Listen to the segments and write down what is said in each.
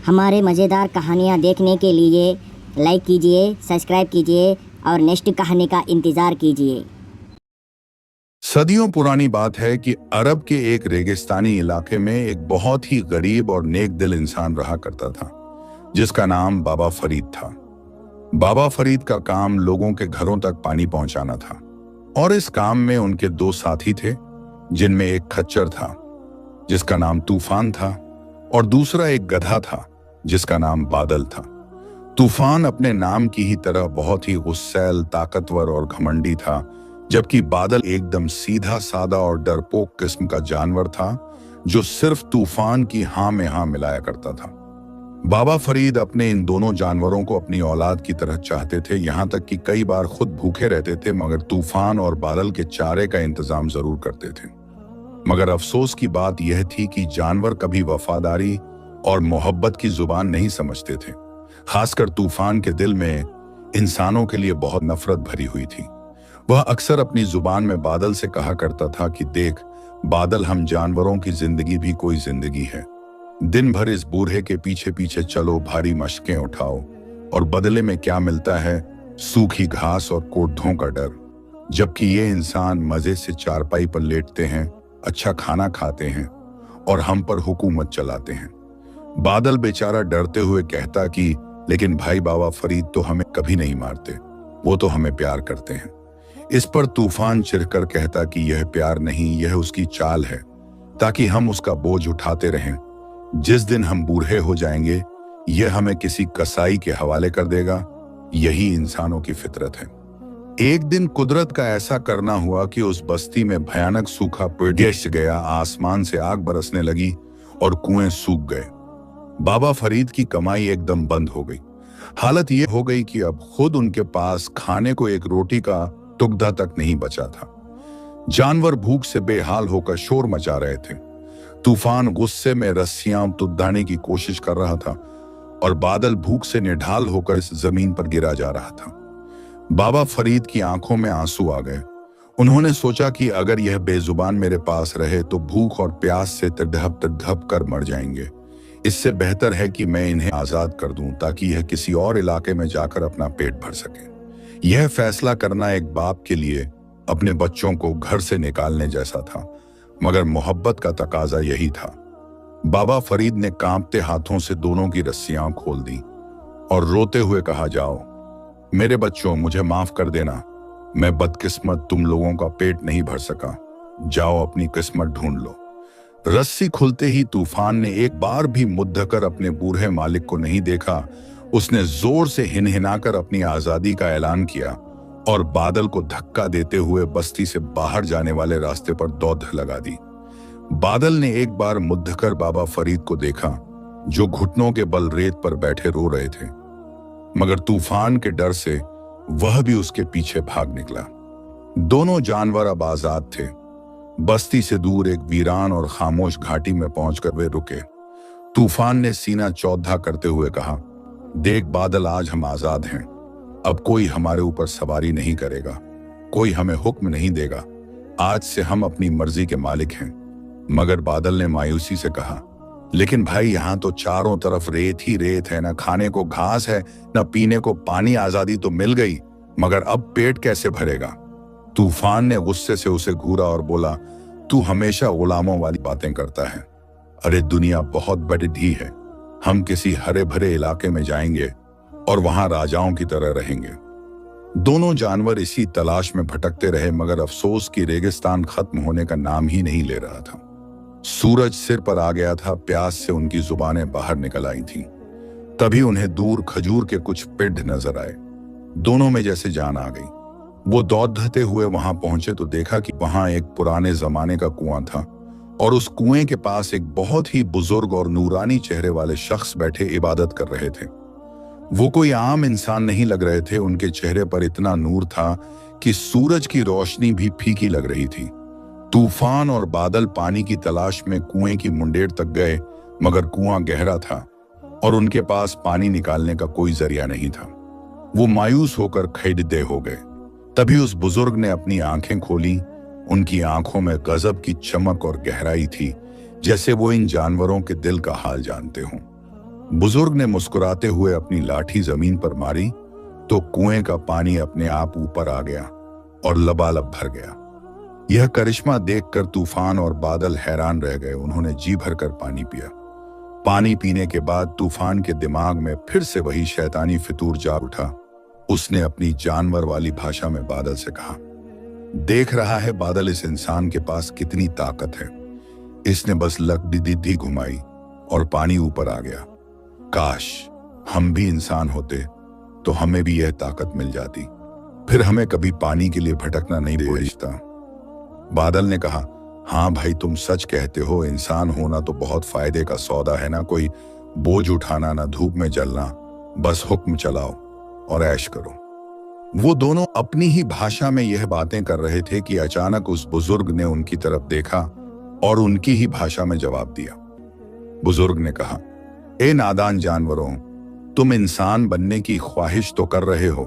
हमारे मज़ेदार कहानियाँ देखने के लिए लाइक कीजिए, सब्सक्राइब कीजिए और नेक्स्ट कहानी का इंतज़ार कीजिए। सदियों पुरानी बात है कि अरब के एक रेगिस्तानी इलाके में एक बहुत ही गरीब और नेक दिल इंसान रहा करता था, जिसका नाम बाबा फरीद था। बाबा फरीद का काम लोगों के घरों तक पानी पहुंचाना था और इस काम में उनके दो साथी थे, जिनमें एक खच्चर था जिसका नाम तूफान था और दूसरा एक गधा था जिसका नाम बादल था। तूफान अपने नाम की ही तरह बहुत ही गुस्सैल, ताकतवर और घमंडी था, जबकि बादल एकदम सीधा सादा और डरपोक किस्म का जानवर था जो सिर्फ तूफान की हाँ में हाँ मिलाया करता था। बाबा फरीद अपने इन दोनों जानवरों को अपनी औलाद की तरह चाहते थे, यहाँ तक कि कई बार खुद भूखे रहते थे मगर तूफान और बादल के चारे का इंतजाम जरूर करते थे। मगर अफसोस की बात यह थी कि जानवर कभी वफादारी और मोहब्बत की जुबान नहीं समझते थे। खासकर तूफान के दिल में इंसानों के लिए बहुत नफरत भरी हुई थी। वह अक्सर अपनी जुबान में बादल से कहा करता था कि देख बादल, हम जानवरों की जिंदगी भी कोई जिंदगी है। दिन भर इस बूढ़े के पीछे पीछे चलो, भारी मशकें उठाओ और बदले में क्या मिलता है? सूखी घास और कोठों का डर। जबकि ये इंसान मजे से चारपाई पर लेटते हैं, अच्छा खाना खाते हैं और हम पर हुकूमत चलाते हैं। बादल बेचारा डरते हुए कहता कि लेकिन भाई बाबा फरीद तो हमें कभी नहीं मारते, वो तो हमें प्यार करते हैं। इस पर तूफान चिढ़कर कहता कि यह प्यार नहीं, यह उसकी चाल है ताकि हम उसका बोझ उठाते रहें। जिस दिन हम बूढ़े हो जाएंगे यह हमें किसी कसाई के हवाले कर देगा। यही इंसानों की फितरत है। एक दिन कुदरत का ऐसा करना हुआ कि उस बस्ती में भयानक सूखा पड़ गया, आसमान से आग बरसने लगी और कुएं सूख गए। बाबा फरीद की कमाई एकदम बंद हो गई। हालत यह हो गई कि अब खुद उनके पास खाने को एक रोटी का टुकड़ा तक नहीं बचा था। जानवर भूख से बेहाल होकर शोर मचा रहे थे। तूफान गुस्से में रस्सियां तुड़ाने की कोशिश कर रहा था और बादल भूख से निढाल होकर इस जमीन पर गिरा जा रहा था। बाबा फरीद की आंखों में आंसू आ गए। उन्होंने सोचा कि अगर यह बेजुबान मेरे पास रहे तो भूख और प्यास से तड़प कर मर जाएंगे। इससे बेहतर है कि मैं इन्हें आजाद कर दूं ताकि यह किसी और इलाके में जाकर अपना पेट भर सके। यह फैसला करना एक बाप के लिए अपने बच्चों को घर से निकालने जैसा था, मगर मोहब्बत का तकाजा यही था। बाबा फरीद ने कांपते हाथों से दोनों की रस्सियां खोल दी और रोते हुए कहा, जाओ मेरे बच्चों, मुझे माफ कर देना। मैं बदकिस्मत तुम लोगों का पेट नहीं भर सका। जाओ अपनी किस्मत ढूंढ लो। रस्सी खुलते ही तूफान ने एक बार भी मुद्द कर अपने बूढ़े मालिक को नहीं देखा। उसने जोर से हिनहिनाकर अपनी आजादी का ऐलान किया और बादल को धक्का देते हुए बस्ती से बाहर जाने वाले रास्ते पर दौड़ लगा दी। बादल ने एक बार मुद्द कर बाबा फरीद को देखा, जो घुटनों के बल रेत पर बैठे रो रहे थे, मगर तूफान के डर से वह भी उसके पीछे भाग निकला। दोनों जानवर अब आजाद थे। बस्ती से दूर एक वीरान और खामोश घाटी में पहुंचकर वे रुके। तूफान ने सीना चौधा करते हुए कहा, देख बादल, आज हम आजाद हैं। अब कोई हमारे ऊपर सवारी नहीं करेगा, कोई हमें हुक्म नहीं देगा। आज से हम अपनी मर्जी के मालिक हैं। मगर बादल ने मायूसी से कहा, लेकिन भाई यहाँ तो चारों तरफ रेत ही रेत है, न खाने को घास है न पीने को पानी। आजादी तो मिल गई मगर अब पेट कैसे भरेगा? तूफान ने गुस्से से उसे घूरा और बोला, तू हमेशा गुलामों वाली बातें करता है। अरे दुनिया बहुत बड़ी है। हम किसी हरे भरे इलाके में जाएंगे और वहां राजाओं की तरह रहेंगे। दोनों जानवर इसी तलाश में भटकते रहे, मगर अफसोस की रेगिस्तान खत्म होने का नाम ही नहीं ले रहा था। सूरज सिर पर आ गया था, प्यास से उनकी जुबानें बाहर निकल आई थीं। तभी उन्हें दूर खजूर के कुछ पेड़ नजर आए। दोनों में जैसे जान आ गई। वो दौड़ते हुए वहां पहुंचे तो देखा कि वहां एक पुराने जमाने का कुआं था और उस कुएं के पास एक बहुत ही बुजुर्ग और नूरानी चेहरे वाले शख्स बैठे इबादत कर रहे थे। वो कोई आम इंसान नहीं लग रहे थे। उनके चेहरे पर इतना नूर था कि सूरज की रोशनी भी फीकी लग रही थी। तूफान और बादल पानी की तलाश में कुएं की मुंडेर तक गए, मगर कुआं गहरा था और उनके पास पानी निकालने का कोई जरिया नहीं था। वो मायूस होकर खैदे हो गए। तभी उस बुजुर्ग ने अपनी आंखें खोली। उनकी आंखों में गजब की चमक और गहराई थी, जैसे वो इन जानवरों के दिल का हाल जानते हों। बुजुर्ग ने मुस्कुराते हुए अपनी लाठी जमीन पर मारी तो कुएं का पानी अपने आप ऊपर आ गया और लबालब भर गया। यह करिश्मा देखकर तूफान और बादल हैरान रह गए। उन्होंने जी भरकर पानी पिया। पानी पीने के बाद तूफान के दिमाग में फिर से वही शैतानी फितूर जाग उठा। उसने अपनी जानवर वाली भाषा में बादल से कहा, देख रहा है बादल, इस इंसान के पास कितनी ताकत है। इसने बस लकड़ी घुमाई और पानी ऊपर आ गया। काश हम भी इंसान होते तो हमें भी यह ताकत मिल जाती, फिर हमें कभी पानी के लिए भटकना नहीं पड़ता। बादल ने कहा, हाँ भाई, तुम सच कहते हो। इंसान होना तो बहुत फायदे का सौदा है ना। कोई बोझ उठाना, ना धूप में जलना, बस हुक्म चलाओ और ऐश करो। वो दोनों अपनी ही भाषा में यह बातें कर रहे थे कि अचानक उस बुजुर्ग ने उनकी तरफ देखा और उनकी ही भाषा में जवाब दिया। बुजुर्ग ने कहा, ए नादान जानवरों, तुम इंसान बनने की ख्वाहिश तो कर रहे हो,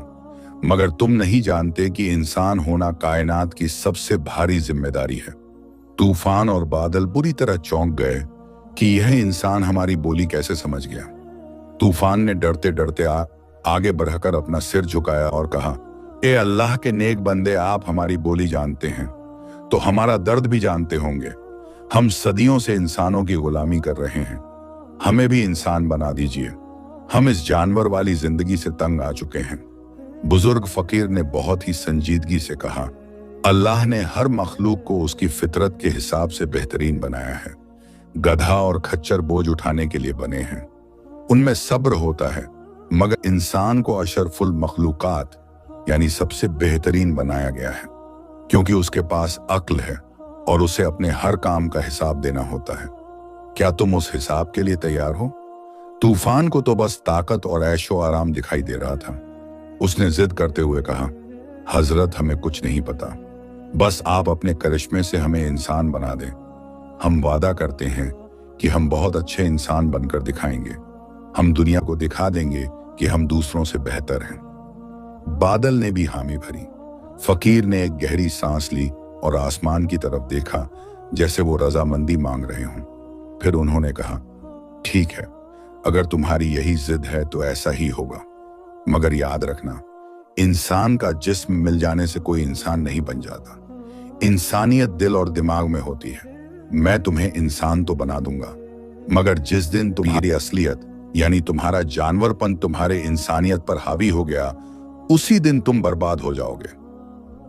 मगर तुम नहीं जानते कि इंसान होना कायनात की सबसे भारी जिम्मेदारी है। तूफान और बादल बुरी तरह चौंक गए कि यह इंसान हमारी बोली कैसे समझ गया। तूफान ने डरते डरते आगे बढ़कर अपना सिर झुकाया और कहा, ए अल्लाह के नेक बंदे, आप हमारी बोली जानते हैं तो हमारा दर्द भी जानते होंगे। हम सदियों से इंसानों की गुलामी कर रहे हैं, हमें भी इंसान बना दीजिए। हम इस जानवर वाली जिंदगी से तंग आ चुके हैं। बुजुर्ग फकीर ने बहुत ही संजीदगी से कहा, अल्लाह ने हर मखलूक को उसकी फितरत के हिसाब से बेहतरीन बनाया है। गधा और खच्चर बोझ उठाने के लिए बने हैं, उनमें सब्र होता है, मगर इंसान को अशरफुल मखलूकात यानी सबसे बेहतरीन बनाया गया है, क्योंकि उसके पास अक्ल है और उसे अपने हर काम का हिसाब देना होता है। क्या तुम उस हिसाब के लिए तैयार हो? तूफान को तो बस ताकत और ऐशो आराम दिखाई दे रहा था। उसने जिद करते हुए कहा, हजरत, हमें कुछ नहीं पता, बस आप अपने करिश्मे से हमें इंसान बना दें। हम वादा करते हैं कि हम बहुत अच्छे इंसान बनकर दिखाएंगे। हम दुनिया को दिखा देंगे कि हम दूसरों से बेहतर हैं। बादल ने भी हामी भरी। फकीर ने एक गहरी सांस ली और आसमान की तरफ देखा जैसे वो रजामंदी मांग रहे हों। फिर उन्होंने कहा, ठीक है, अगर तुम्हारी यही जिद है तो ऐसा ही होगा, मगर याद रखना, इंसान का जिस्म मिल जाने से कोई इंसान नहीं बन जाता। इंसानियत दिल और दिमाग में होती है। मैं तुम्हें इंसान तो बना दूंगा, मगर जिस दिन तुम्हारी असलियत यानी तुम्हारा जानवरपन तुम्हारे इंसानियत पर हावी हो गया, उसी दिन तुम बर्बाद हो जाओगे।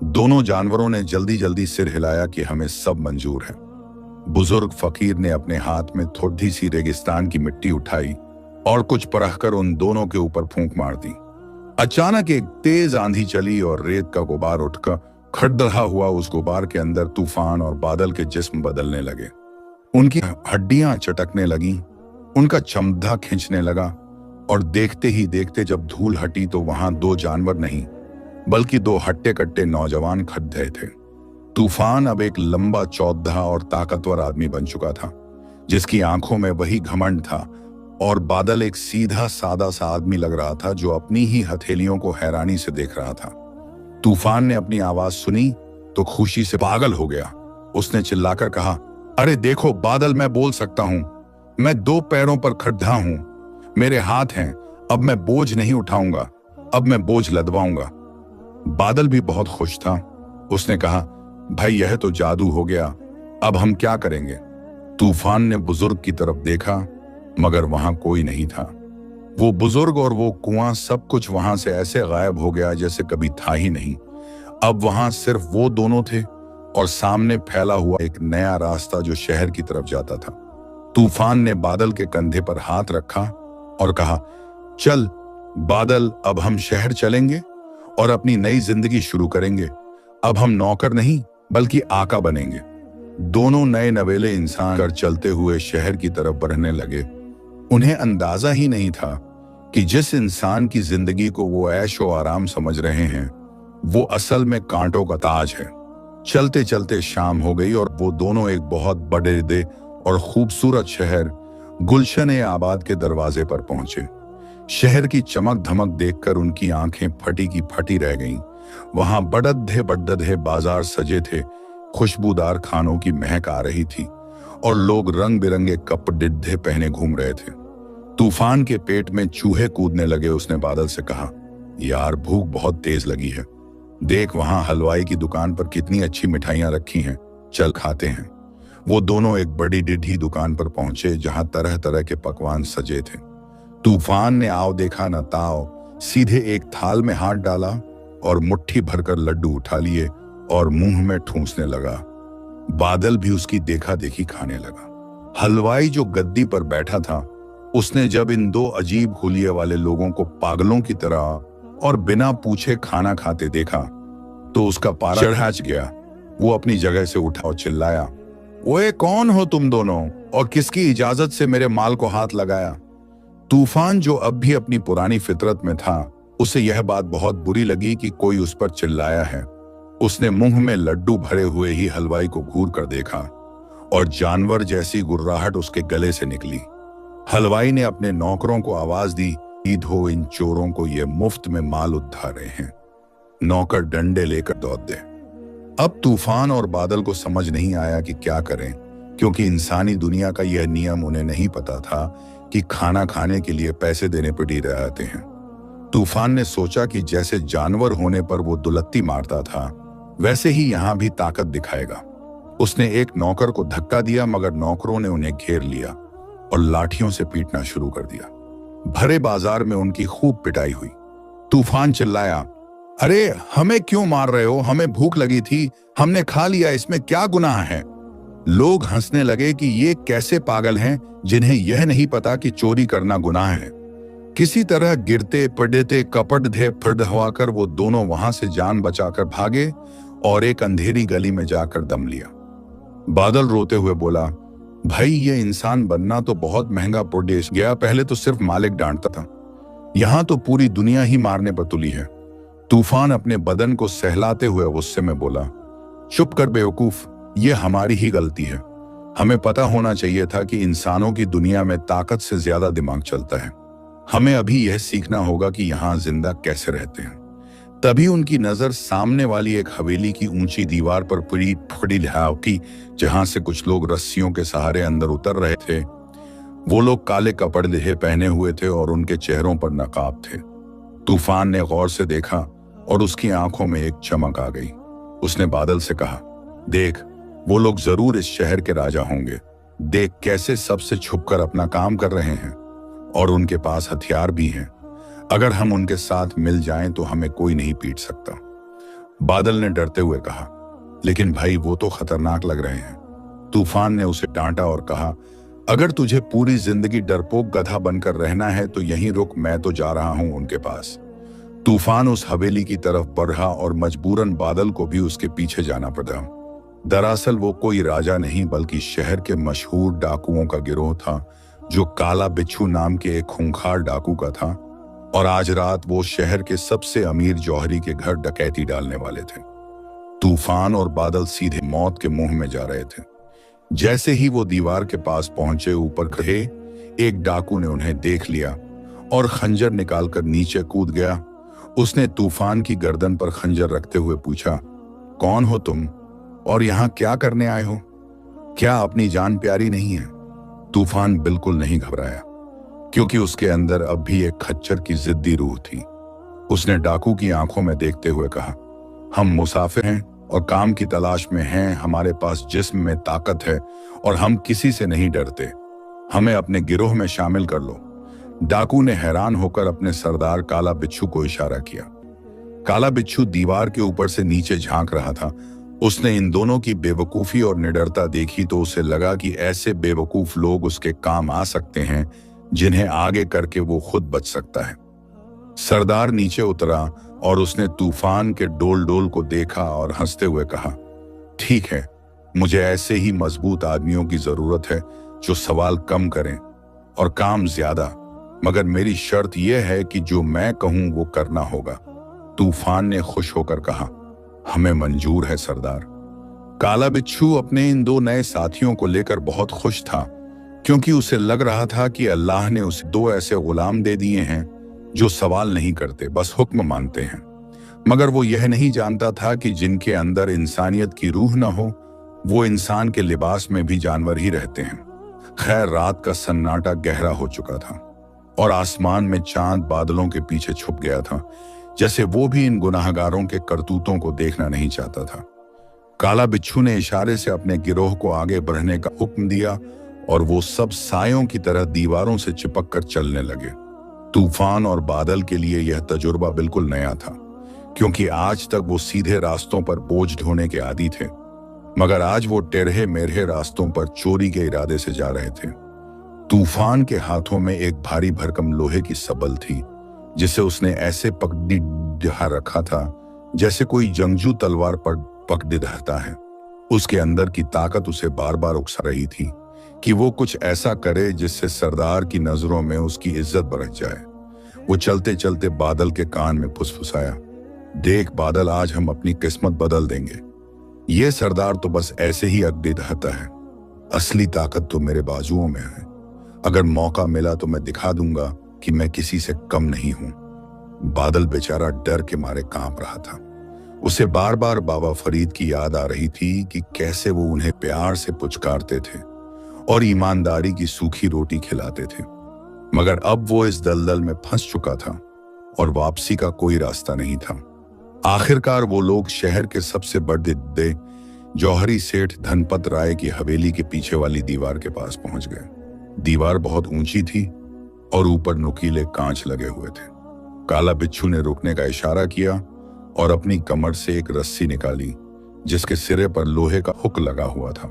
दोनों जानवरों ने जल्दी जल्दी सिर हिलाया कि हमें सब मंजूर है। बुजुर्ग फकीर ने अपने हाथ में थोड़ी सी रेगिस्तान की मिट्टी उठाई और कुछ परखकर उन दोनों के ऊपर फूंक मार दी। अचानक एक तेज आंधी चली और रेत का गुबार उठकर खड़दहा हुआ। उस गुबार के अंदर तूफान और बादल के जिस्म बदलने लगे। उनकी हड्डियां चटकने लगीं, उनका चमड़ा खींचने लगा और देखते ही देखते जब धूल हटी तो वहां दो जानवर नहीं बल्कि दो हट्टे कट्टे नौजवान खड़ गए थे। तूफान अब एक लंबा, चौड़ा और ताकतवर आदमी बन चुका था, जिसकी आंखों में वही घमंड था, और बादल एक सीधा सादा सा आदमी लग रहा था जो अपनी ही हथेलियों को हैरानी से देख रहा था। तूफान ने अपनी आवाज सुनी तो खुशी से पागल हो गया। उसने चिल्लाकर कहा, अरे देखो बादल, मैं बोल सकता हूं, मैं दो पैरों पर खड़ा हूं, मेरे हाथ हैं, अब मैं बोझ नहीं उठाऊंगा, अब मैं बोझ लदवाऊंगा। बादल भी बहुत खुश था। उसने कहा, भाई यह तो जादू हो गया, अब हम क्या करेंगे? तूफान ने बुजुर्ग की तरफ देखा, मगर वहां कोई नहीं था। वो बुजुर्ग और वो कुआं, सब कुछ वहां से ऐसे गायब हो गया जैसे कभी था ही नहीं। अब वहां सिर्फ वो दोनों थे और सामने फैला हुआ एक नया रास्ता जो शहर की तरफ जाता था। तूफान ने बादल के कंधे पर हाथ रखा और कहा, चल बादल, अब हम शहर चलेंगे और अपनी नई जिंदगी शुरू करेंगे। अब हम नौकर नहीं बल्कि आका बनेंगे। दोनों नए नवेले इंसान कर चलते हुए शहर की तरफ बढ़ने लगे। उन्हें अंदाजा ही नहीं था कि जिस इंसान की जिंदगी को वो ऐश और आराम समझ रहे हैं, वो असल में कांटों का ताज है। चलते चलते शाम हो गई और वो दोनों एक बहुत बड़े और खूबसूरत शहर गुलशन आबाद के दरवाजे पर पहुंचे। शहर की चमक धमक देखकर उनकी आंखें फटी की फटी रह गईं। वहां बड़े बाजार सजे थे, खुशबूदार खानों की महक आ रही थी और लोग रंग बिरंगे कपड़े पहने घूम रहे थे। तूफान के पेट में चूहे कूदने लगे। उसने बादल से कहा, यार भूख बहुत तेज लगी है, देख वहां हलवाई की दुकान पर कितनी अच्छी मिठाइयां रखी हैं, चल खाते हैं। वो दोनों एक बड़ी डिढ़ी दुकान पर पहुंचे जहां तरह तरह के पकवान सजे थे। तूफान ने आओ देखा न ताओ, सीधे एक थाल में हाथ डाला और मुट्ठी भरकर लड्डू उठा लिए और मुंह में ठूंसने लगा। बादल भी उसकी देखा देखी खाने लगा। हलवाई जो गद्दी पर बैठा था, उसने जब इन दो अजीब हुलिये वाले लोगों को पागलों की तरह और बिना पूछे खाना खाते देखा तो उसका पारा चढ़ गया। वो अपनी जगह से उठा और चिल्लाया, ओए कौन हो तुम दोनों और किसकी इजाजत से मेरे माल को हाथ लगाया? तूफान जो अब भी अपनी पुरानी फितरत में था, उसे यह बात बहुत बुरी लगी कि कोई उस पर चिल्लाया है। उसने मुंह में लड्डू भरे हुए ही हलवाई को घूर कर देखा और जानवर जैसी गुर्राहट उसके गले से निकली। हलवाई ने अपने नौकरों को आवाज दी, ईद हो इन चोरों को, ये मुफ्त में माल उठा रहे हैं। नौकर डंडे लेकर दौड़ दे। अब तूफान और बादल को समझ नहीं आया कि क्या करें, क्योंकि इंसानी दुनिया का यह नियम उन्हें नहीं पता था कि खाना खाने के लिए पैसे देने पर ही रहते हैं। तूफान ने सोचा कि जैसे जानवर होने पर वो दुलत्ती मारता था, वैसे ही यहां भी ताकत दिखाएगा। उसने एक नौकर को धक्का दिया, मगर नौकरों ने उन्हें घेर लिया और लाठियों से पीटना शुरू कर दिया। भरे बाजार में उनकी खूब पिटाई हुई। तूफान चिल्लाया, अरे हमें क्यों मार रहे हो? हमें भूख लगी थी, हमने खा लिया, इसमें क्या गुनाह है? लोग हंसने लगे कि ये कैसे पागल हैं जिन्हें यह नहीं पता कि चोरी करना गुनाह है। किसी तरह गिरते पड़ते कपट धे फड़धवाकर वो दोनों वहां से जान बचाकर भागे और एक अंधेरी गली में जाकर दम लिया। बादल रोते हुए बोला, भाई ये इंसान बनना तो बहुत महंगा पड़ गया। पहले तो सिर्फ मालिक डांटता था, यहां तो पूरी दुनिया ही मारने पर तुली है। तूफान अपने बदन को सहलाते हुए गुस्से में बोला, चुप कर बेवकूफ, ये हमारी ही गलती है। हमें पता होना चाहिए था कि इंसानों की दुनिया में ताकत से ज्यादा दिमाग चलता है। हमें अभी यह सीखना होगा कि यहाँ जिंदा कैसे रहते हैं। तभी उनकी नजर सामने वाली एक हवेली की ऊंची दीवार पर पड़ी की, जहां से कुछ लोग रस्सियों के सहारे अंदर उतर रहे थे। वो लोग काले कपड़े पहने हुए थे और उनके चेहरों पर नकाब थे। तूफान ने गौर से देखा और उसकी आंखों में एक चमक आ गई। उसने बादल से कहा, देख वो लोग जरूर इस शहर के राजा होंगे। देख कैसे सबसे छुपकर अपना काम कर रहे हैं और उनके पास हथियार भी हैं। अगर हम उनके साथ मिल जाएं तो हमें कोई नहीं पीट सकता। बादल ने डरते हुए कहा, लेकिन भाई वो तो खतरनाक लग रहे हैं। तूफान ने उसे डांटा और कहा, अगर तुझे पूरी जिंदगी डरपोक गधा बनकर रहना है तो यहीं रुक, मैं तो जा रहा हूं उनके पास। तूफान उस हवेली की तरफ बढ़ा और मजबूरन बादल को भी उसके पीछे जाना पड़ा। दरअसल वो कोई राजा नहीं बल्कि शहर के मशहूर डाकुओं का गिरोह था, जो काला बिच्छू नाम के एक खूंखार डाकू का था, और आज रात वो शहर के सबसे अमीर जौहरी के घर डकैती डालने वाले थे। तूफान और बादल सीधे मौत के मुंह में जा रहे थे। जैसे ही वो दीवार के पास पहुंचे, ऊपर खड़े एक डाकू ने उन्हें देख लिया और खंजर निकालकर नीचे कूद गया। उसने तूफान की गर्दन पर खंजर रखते हुए पूछा, कौन हो तुम और यहाँ क्या करने आए हो? क्या अपनी जान प्यारी नहीं है? तूफान बिल्कुल नहीं घबराया, क्योंकि उसके अंदर अब भी एक खच्चर की जिद्दी रूह थी। उसने डाकू की आंखों में देखते हुए कहा, हम मुसाफिर हैं और काम की तलाश में हैं। हमारे पास जिस्म में ताकत है और हम किसी से नहीं डरते। हमें अपने गिरोह में शामिल कर लो। डाकू ने हैरान होकर अपने सरदार काला बिच्छू को इशारा किया। काला बिच्छू दीवार के ऊपर से नीचे झांक रहा था। उसने इन दोनों की बेवकूफी और निडरता देखी तो उसे लगा कि ऐसे बेवकूफ लोग उसके काम आ सकते हैं जिन्हें आगे करके वो खुद बच सकता है। सरदार नीचे उतरा और उसने तूफान के डोल डोल को देखा और हंसते हुए कहा, ठीक है, मुझे ऐसे ही मजबूत आदमियों की जरूरत है जो सवाल कम करें और काम ज्यादा, मगर मेरी शर्त यह है कि जो मैं कहूं वो करना होगा। तूफान ने खुश होकर कहा, हमें मंजूर है सरदार। काला बिच्छू अपने इन दो नए साथियों को लेकर बहुत खुश था, क्योंकि उसे लग रहा था कि अल्लाह ने उसे दो ऐसे गुलाम दे दिए हैं जो सवाल नहीं करते, बस हुक्म मानते हैं। मगर वो यह नहीं जानता था कि जिनके अंदर इंसानियत की रूह न हो, वो इंसान के लिबास में भी जानवर ही रहते हैं। खैर, रात का सन्नाटा गहरा हो चुका था। और आसमान में चांद बादलों के पीछे छुप गया था, जैसे वो भी इन गुनाहगारों के करतूतों को देखना नहीं चाहता था। काला बिच्छू ने इशारे से अपने गिरोह को आगे बढ़ने का हुक्म दिया और वो सब सायों की तरह दीवारों से चिपक कर चलने लगे। तूफान और बादल के लिए यह तजुर्बा बिल्कुल नया था, क्योंकि आज तक वो सीधे रास्तों पर बोझ ढोने के आदी थे, मगर आज वो टेढ़े मेढ़े रास्तों पर चोरी के इरादे से जा रहे थे। तूफान के हाथों में एक भारी भरकम लोहे की सबल थी, जिसे उसने ऐसे पकड़ा रखा था जैसे कोई जंगजू तलवार पर पकड़े रहता है। उसके अंदर की ताकत उसे बार बार उकसा रही थी कि वो कुछ ऐसा करे जिससे सरदार की नजरों में उसकी इज्जत बढ़ जाए। वो चलते चलते बादल के कान में फुसफुसाया, देख बादल, आज हम अपनी किस्मत बदल देंगे। ये सरदार तो बस ऐसे ही अड्डे रहता है, असली ताकत तो मेरे बाजुओं में है। अगर मौका मिला तो मैं दिखा दूंगा कि मैं किसी से कम नहीं हूं। बादल बेचारा डर के मारे कांप रहा था। उसे बार बार बाबा फरीद की याद आ रही थी कि कैसे वो उन्हें प्यार से पुचकारते थे और ईमानदारी की सूखी रोटी खिलाते थे, मगर अब वो इस दलदल में फंस चुका था और वापसी का कोई रास्ता नहीं था। आखिरकार वो लोग शहर के सबसे बड़े जौहरी सेठ धनपत राय की हवेली के पीछे वाली दीवार के पास पहुंच गए। दीवार बहुत ऊंची थी और ऊपर नुकीले कांच लगे हुए थे। काला बिच्छू ने रुकने का इशारा किया और अपनी कमर से एक रस्सी निकाली, जिसके सिरे पर लोहे का हुक लगा हुआ था।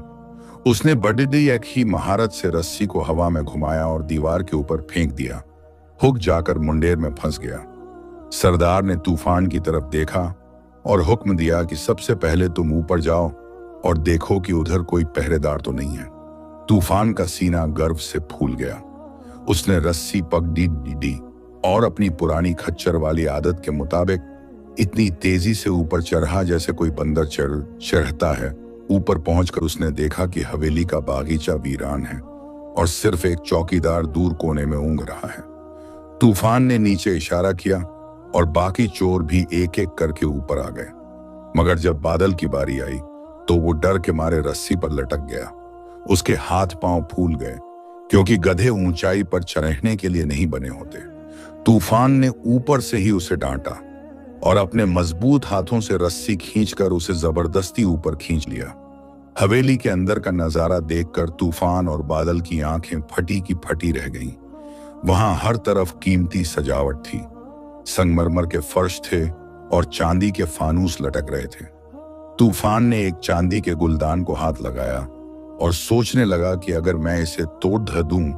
उसने बड़ी एक ही महारत से रस्सी को हवा में घुमाया और दीवार के ऊपर फेंक दिया। हुक जाकर मुंडेर में फंस गया। सरदार ने तूफान की तरफ देखा और हुक्म दिया कि सबसे पहले तुम ऊपर जाओ और देखो कि उधर कोई पहरेदार तो नहीं है। तूफान का सीना गर्व से फूल गया। उसने रस्सी पकड़ी और अपनी पुरानी खच्चर वाली आदत के मुताबिक इतनी तेजी से ऊपर चढ़ा जैसे कोई बंदर चढ़ता है। ऊपर पहुंचकर उसने देखा कि हवेली का बागीचा वीरान है और सिर्फ एक चौकीदार दूर कोने में ऊँघ रहा है। तूफान ने नीचे इशारा किया और बाकी चोर भी एक एक करके ऊपर आ गए, मगर जब बादल की बारी आई तो वो डर के मारे रस्सी पर लटक गया। उसके हाथ पांव फूल गए, क्योंकि गधे ऊंचाई पर चढ़ने के लिए नहीं बने होते। तूफान ने ऊपर से ही उसे डांटा और अपने मजबूत हाथों से रस्सी खींचकर उसे जबरदस्ती ऊपर खींच लिया। हवेली के अंदर का नजारा देखकर तूफान और बादल की आंखें फटी की फटी रह गईं। वहां हर तरफ कीमती सजावट थी। संगमरमर के फर्श थे और चांदी के फानूस लटक रहे थे। तूफान ने एक चांदी के गुलदान को हाथ लगाया और सोचने लगा कि अगर मैं इसे तोड़ दूं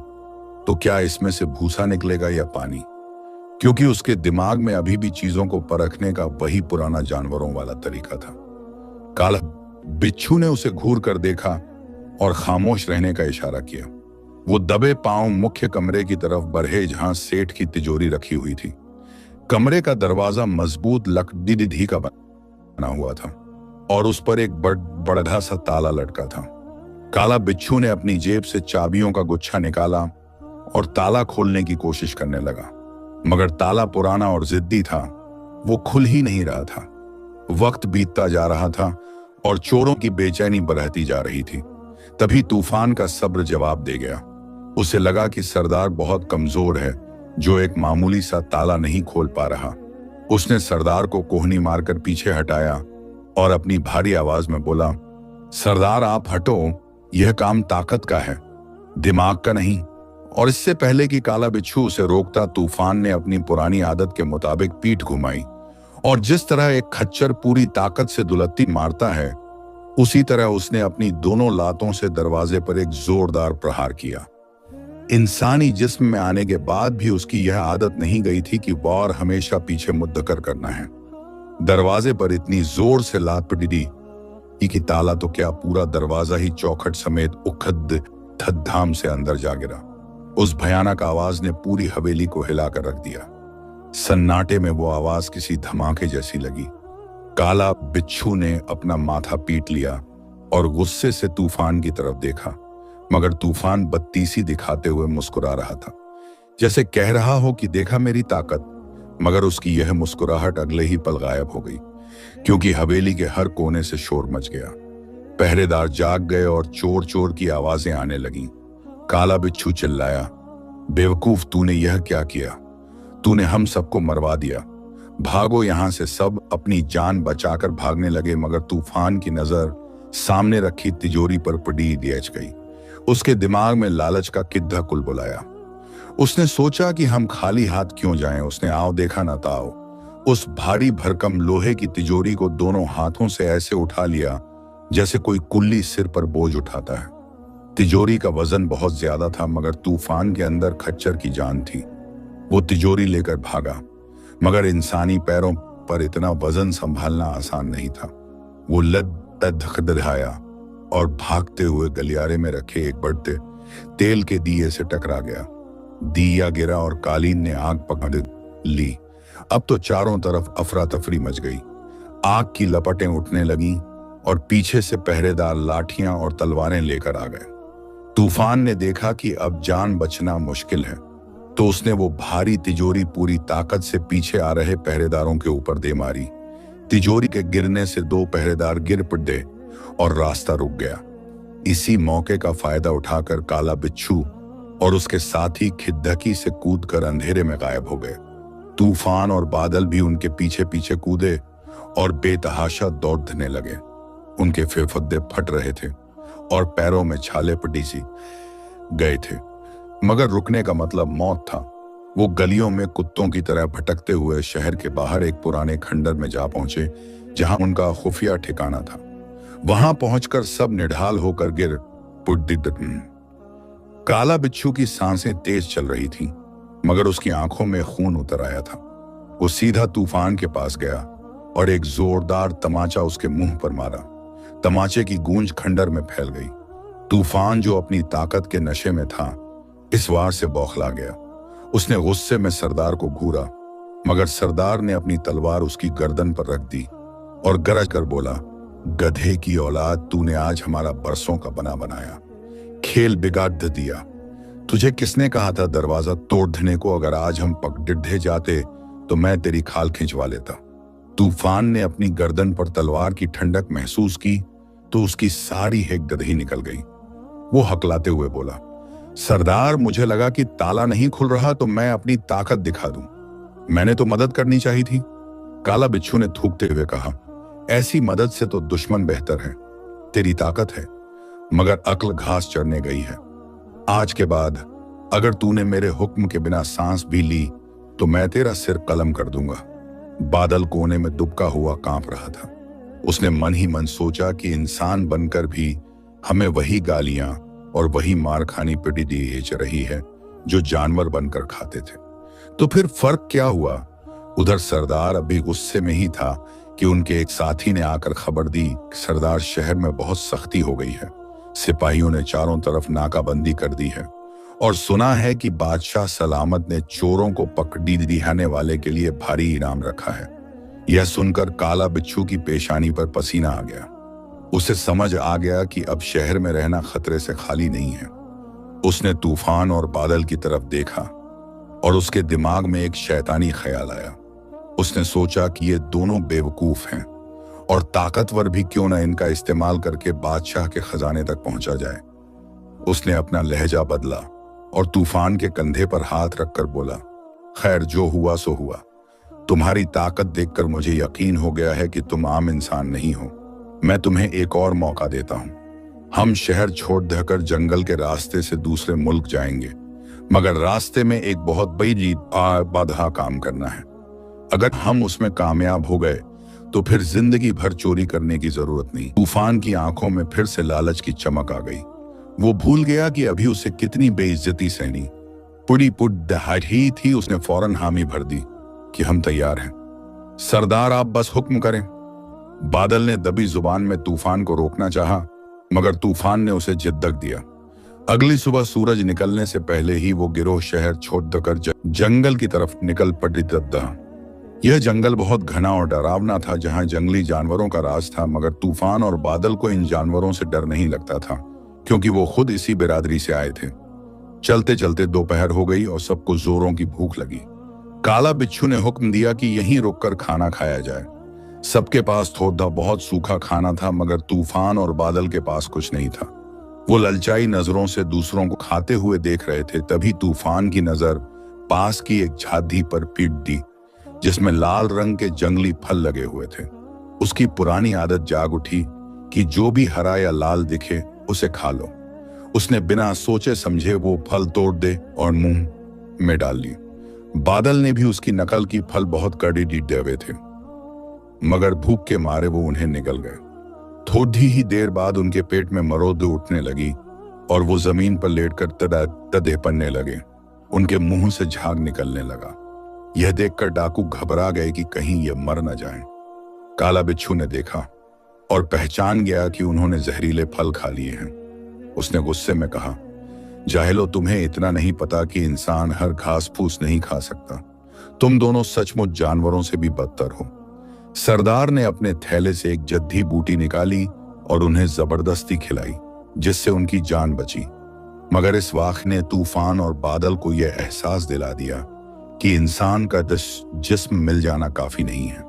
तो क्या इसमें से भूसा निकलेगा या पानी, क्योंकि उसके दिमाग में अभी भी चीजों को परखने का वही पुराना जानवरों वाला तरीका था। काला बिच्छू ने उसे घूर कर देखा और खामोश रहने का इशारा किया। वो दबे पांव मुख्य कमरे की तरफ बढ़े, जहां सेठ की तिजोरी रखी हुई थी। कमरे का दरवाजा मजबूत लकड़ी का बना हुआ था और उस पर एक बड़ा सा ताला लटका था। काला बिच्छू ने अपनी जेब से चाबियों का गुच्छा निकाला और ताला खोलने की कोशिश करने लगा, मगर ताला पुराना और जिद्दी था। वो खुल ही नहीं रहा था। वक्त बीतता जा रहा था और चोरों की बेचैनी बढ़ती जा रही थी। तभी तूफान का सब्र जवाब दे गया। उसे लगा कि सरदार बहुत कमजोर है, जो एक मामूली सा ताला नहीं खोल पा रहा। उसने सरदार को कोहनी मारकर पीछे हटाया और अपनी भारी आवाज में बोला, सरदार आप हटो, यह काम ताकत का है, दिमाग का नहीं। और इससे पहले कि काला बिच्छू उसे रोकता, तूफान ने अपनी पुरानी आदत के मुताबिक पीठ घुमाई और जिस तरह एक खच्चर पूरी ताकत से दुलत्ती मारता है, उसी तरह उसने अपनी दोनों लातों से दरवाजे पर एक जोरदार प्रहार किया। इंसानी जिस्म में आने के बाद भी उसकी यह आदत नहीं गई थी कि वार हमेशा पीछे मुद्दकर करना है। दरवाजे पर इतनी जोर से लात पड़ी कि ताला तो क्या, पूरा दरवाजा ही चौखट समेत उखद धड़ाम से अंदर जा गिरा। उस भयानक आवाज ने पूरी हवेली को हिलाकर रख दिया। सन्नाटे में वो आवाज किसी धमाके जैसी लगी। काला बिच्छू ने अपना माथा पीट लिया और गुस्से से तूफान की तरफ देखा, मगर तूफान बत्तीसी दिखाते हुए मुस्कुरा रहा था, जैसे कह रहा हो कि देखा मेरी ताकत। मगर उसकी यह मुस्कुराहट अगले ही पल गायब हो गई, क्योंकि हवेली के हर कोने से शोर मच गया। पहरेदार जाग गए और चोर चोर की आवाजें आने लगीं। काला बिच्छू चिल्लाया, बेवकूफ, तूने यह क्या किया? तूने हम सबको मरवा दिया। भागो यहां से। सब अपनी जान बचाकर भागने लगे, मगर तूफान की नजर सामने रखी तिजोरी पर पड़ी देच गई। उसके दिमाग में लालच का किद्दा कुल बुलाया। उसने सोचा कि हम खाली हाथ क्यों जाएं। उसने आओ देखा ना ताओ, उस भारी भरकम लोहे की तिजोरी को दोनों हाथों से ऐसे उठा लिया जैसे कोई कुल्ली सिर पर बोझ उठाता है। तिजोरी का वजन बहुत ज्यादा था, मगर तूफान के अंदर खच्चर की जान थी। वो तिजोरी लेकर भागा, मगर इंसानी पैरों पर इतना वजन संभालना आसान नहीं था। वो लदखदहाया और भागते हुए गलियारे में रखे एक बढ़ते तेल के दिए से टकरा गया। दिया गिरा और कालीन ने आग पकड़ ली। अब तो चारों तरफ अफरा तफरी मच गई। आग की लपटें उठने लगीं और पीछे से पहरेदार लाठियां और तलवारें लेकर आ गए। तूफान ने देखा कि अब जान बचना मुश्किल है, तो उसने वो भारी तिजोरी पूरी ताकत से पीछे आ रहे पहरेदारों के ऊपर दे मारी। तिजोरी के गिरने से दो पहरेदार गिर पड़े और रास्ता रुक गया। इसी मौके का फायदा उठाकर काला बिच्छू और उसके साथी खिद्दकी से कूदकर अंधेरे में गायब हो गए। तूफान और बादल भी उनके पीछे पीछे कूदे और बेतहाशा दौड़ने लगे। उनके फेफड़े फट रहे थे और पैरों में छाले पड़ी सी गए थे, मगर रुकने का मतलब मौत था। वो गलियों में कुत्तों की तरह भटकते हुए शहर के बाहर एक पुराने खंडर में जा पहुंचे, जहां उनका खुफिया ठिकाना था। वहां पहुंचकर सब निढाल होकर गिर पड़े। काला बिच्छू की सांसें तेज चल रही थीं, मगर उसकी आंखों में खून उतर आया था। वो सीधा तूफान के पास गया और एक जोरदार तमाचा उसके मुंह पर मारा। तमाचे की गूंज खंडर में फैल गई। तूफान, जो अपनी ताकत के नशे में था, इस वार से बौखला गया। उसने गुस्से में सरदार को घूरा, मगर सरदार ने अपनी तलवार उसकी गर्दन पर रख दी और गरज कर बोला, गधे की औलाद, तूने आज हमारा बरसों का बना बनाया, खेल बिगाड़ दिया। तुझे किसने कहा था दरवाजा तोड़ने को? अगर आज हम पकड़े जाते तो मैं तेरी खाल खिंचवा लेता। तूफान ने अपनी गर्दन पर तलवार की ठंडक महसूस की तो उसकी सारी हेक गदही निकल गई। वो हकलाते हुए बोला, सरदार, मुझे लगा कि ताला नहीं खुल रहा तो मैं अपनी ताकत दिखा दूं। मैंने तो मदद करनी चाहिए थी। काला बिच्छू ने थूकते हुए कहा, ऐसी मदद से तो दुश्मन बेहतर है। तेरी ताकत है, मगर अक्ल घास चढ़ने गई है। आज के बाद अगर तूने मेरे हुक्म के बिना सांस भी ली तो मैं तेरा सिर कलम कर दूंगा। बादल कोने में दुबका हुआ कांप रहा था। उसने मन ही मन सोचा कि इंसान बनकर भी हमें वही गालियां और वही मार खानी पिटी दी रही है जो जानवर बनकर खाते थे। तो फिर फर्क क्या हुआ? उधर सरदार अभी गुस्से में ही था कि उनके एक साथी ने आकर खबर दी, सरदार, शहर में बहुत सख्ती हो गई है। सिपाहियों ने चारों तरफ नाकाबंदी कर दी है और सुना है कि बादशाह सलामत ने चोरों को पकड़ी दिखाने वाले के लिए भारी इनाम रखा है। यह सुनकर काला बिच्छू की पेशानी पर पसीना आ गया। उसे समझ आ गया कि अब शहर में रहना खतरे से खाली नहीं है। उसने तूफान और बादल की तरफ देखा और उसके दिमाग में एक शैतानी ख्याल आया। उसने सोचा कि ये दोनों बेवकूफ हैं और ताकतवर भी क्यों न इनका इस्तेमाल करके बादशाह के खजाने तक पहुंचा जाए। उसने अपना लहजा बदला और तूफान के कंधे पर हाथ रखकर बोला, खैर, जो हुआ सो हुआ। तुम्हारी ताकत देखकर मुझे यकीन हो गया है कि तुम आम इंसान नहीं हो। मैं तुम्हें एक और मौका देता हूं। हम शहर छोड़ देकर जंगल के रास्ते से दूसरे मुल्क जाएंगे, मगर रास्ते में एक बहुत बड़ी बाधा काम करना है। अगर हम उसमें कामयाब हो गए तो फिर जिंदगी भर चोरी करने की जरूरत नहीं। तूफान की आंखों में फिर से लालच की चमक आ गई। वो भूल गया कि अभी उसे कितनी बेइज्जती सहनी पड़ी थी। उसने फौरन हामी भर दी कि हम तैयार हैं सरदार, आप बस हुक्म करें। बादल ने दबी जुबान में तूफान को रोकना चाहा, मगर तूफान ने उसे जिद्दक दिया। अगली सुबह सूरज निकलने से पहले ही वो गिरोह शहर छोड़कर जंगल की तरफ निकल पड़ी। यह जंगल बहुत घना और डरावना था, जहां जंगली जानवरों का राज था, मगर तूफान और बादल को इन जानवरों से डर नहीं लगता था, क्योंकि वो खुद इसी बिरादरी से आए थे। चलते चलते दोपहर हो गई और सबको जोरों की भूख लगी। काला बिच्छू ने हुक्म दिया कि यहीं रुककर खाना खाया जाए। सबके पास थोड़ा बहुत सूखा खाना था, मगर तूफान और बादल के पास कुछ नहीं था। वो ललचाई नजरों से दूसरों को खाते हुए देख रहे थे, तभी तूफान की नजर पास की एक झाड़ी पर पीट दी जिसमें लाल रंग के जंगली फल लगे हुए थे। उसकी पुरानी आदत जाग उठी कि जो भी हरा या लाल दिखे उसे खा लो। उसने बिना सोचे समझे वो फल तोड़ दे और मुंह में डाल लिए। बादल ने भी उसकी नकल की, फल बहुत कड़वी देवे थे, मगर भूख के मारे वो उन्हें निगल गए। थोड़ी ही देर बाद उनके पेट में मरोड़ उठने लगी और वो जमीन पर लेटकर तदे पड़ने लगे। उनके मुंह से झाग निकलने लगा। यह देखकर डाकू घबरा गए कि कहीं ये मर न जाएं। काला बिच्छू ने देखा और पहचान गया कि उन्होंने जहरीले फल खा लिए हैं। उसने गुस्से में कहा, जाहिलो, तुम्हें इतना नहीं पता कि इंसान हर घास फूस नहीं खा सकता। तुम दोनों सचमुच जानवरों से भी बदतर हो। सरदार ने अपने थैले से एक जद्दी बूटी निकाली और उन्हें जबरदस्ती खिलाई, जिससे उनकी जान बची। मगर इस वाक़े ने तूफान और बादल को यह एहसास दिला दिया कि इंसान का जिस्म मिल जाना काफी नहीं है।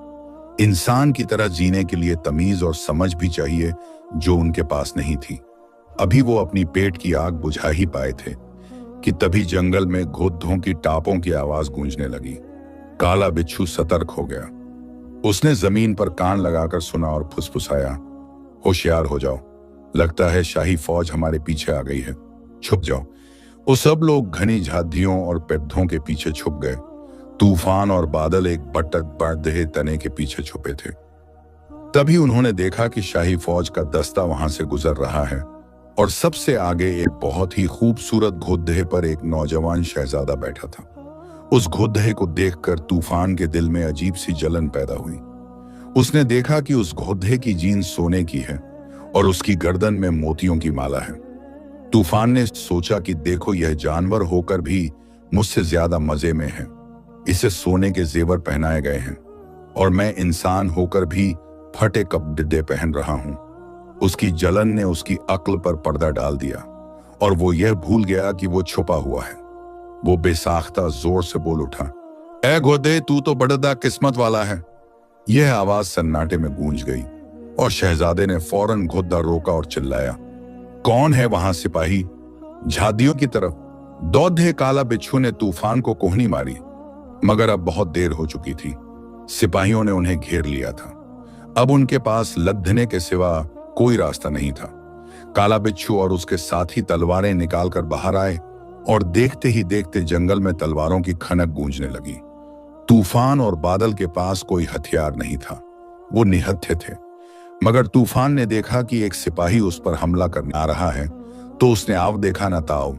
इंसान की तरह जीने के लिए तमीज और समझ भी चाहिए, जो उनके पास नहीं थी। अभी वो अपनी पेट की आग बुझा ही पाए थे कि तभी जंगल में घोद्धों की टापों की आवाज गूंजने लगी। काला बिच्छू सतर्क हो गया। उसने जमीन पर कान लगाकर सुना और फुसफुसाया, होशियार हो जाओ, लगता है शाही फौज हमारे पीछे आ गई है, छुप जाओ। वो सब लोग घनी झाड़ियों और पेड़ों के पीछे छुप गए। तूफान और बादल एक बड़े तने के पीछे छुपे थे। तभी उन्होंने देखा कि शाही फौज का दस्ता वहां से गुजर रहा है और सबसे आगे एक बहुत ही खूबसूरत घोड़े पर एक नौजवान शहजादा बैठा था। उस घोड़े को देखकर तूफान के दिल में अजीब सी जलन पैदा हुई। उसने देखा कि उस घोड़े की जीन सोने की है और उसकी गर्दन में मोतियों की माला है। तूफान ने सोचा कि देखो, यह जानवर होकर भी मुझसे ज्यादा मजे में है। इसे सोने के जेवर पहनाए गए हैं और मैं इंसान होकर भी फटे कपड़े पहन रहा हूं। उसकी जलन ने उसकी अक्ल पर पर्दा डाल दिया और वो यह भूल गया कि वो छुपा हुआ है। वो बेसाख्ता जोर से बोल उठा, ए घोड़े, तू तो बड़ा किस्मत वाला है। यह आवाज सन्नाटे में गूंज गई और शहजादे ने फौरन घोड़ा रोका और चिल्लाया, कौन है वहां सिपाही? झाड़ियों की तरफ दौड़े काला बिच्छू ने तूफान को कोहनी मारी, मगर अब बहुत देर हो चुकी थी। सिपाहियों ने उन्हें घेर लिया था। अब उनके पास लद्दने के सिवा कोई रास्ता नहीं था। काला बिच्छू और उसके साथी तलवारें निकालकर बाहर आए और देखते ही देखते जंगल में तलवारों की खनक गूंजने लगी। तूफान और बादल के पास कोई हथियार नहीं था, वो निहत्थे थे। मगर तूफान ने देखा कि एक सिपाही उस पर हमला करने आ रहा है, तो उसने आव देखा न ताव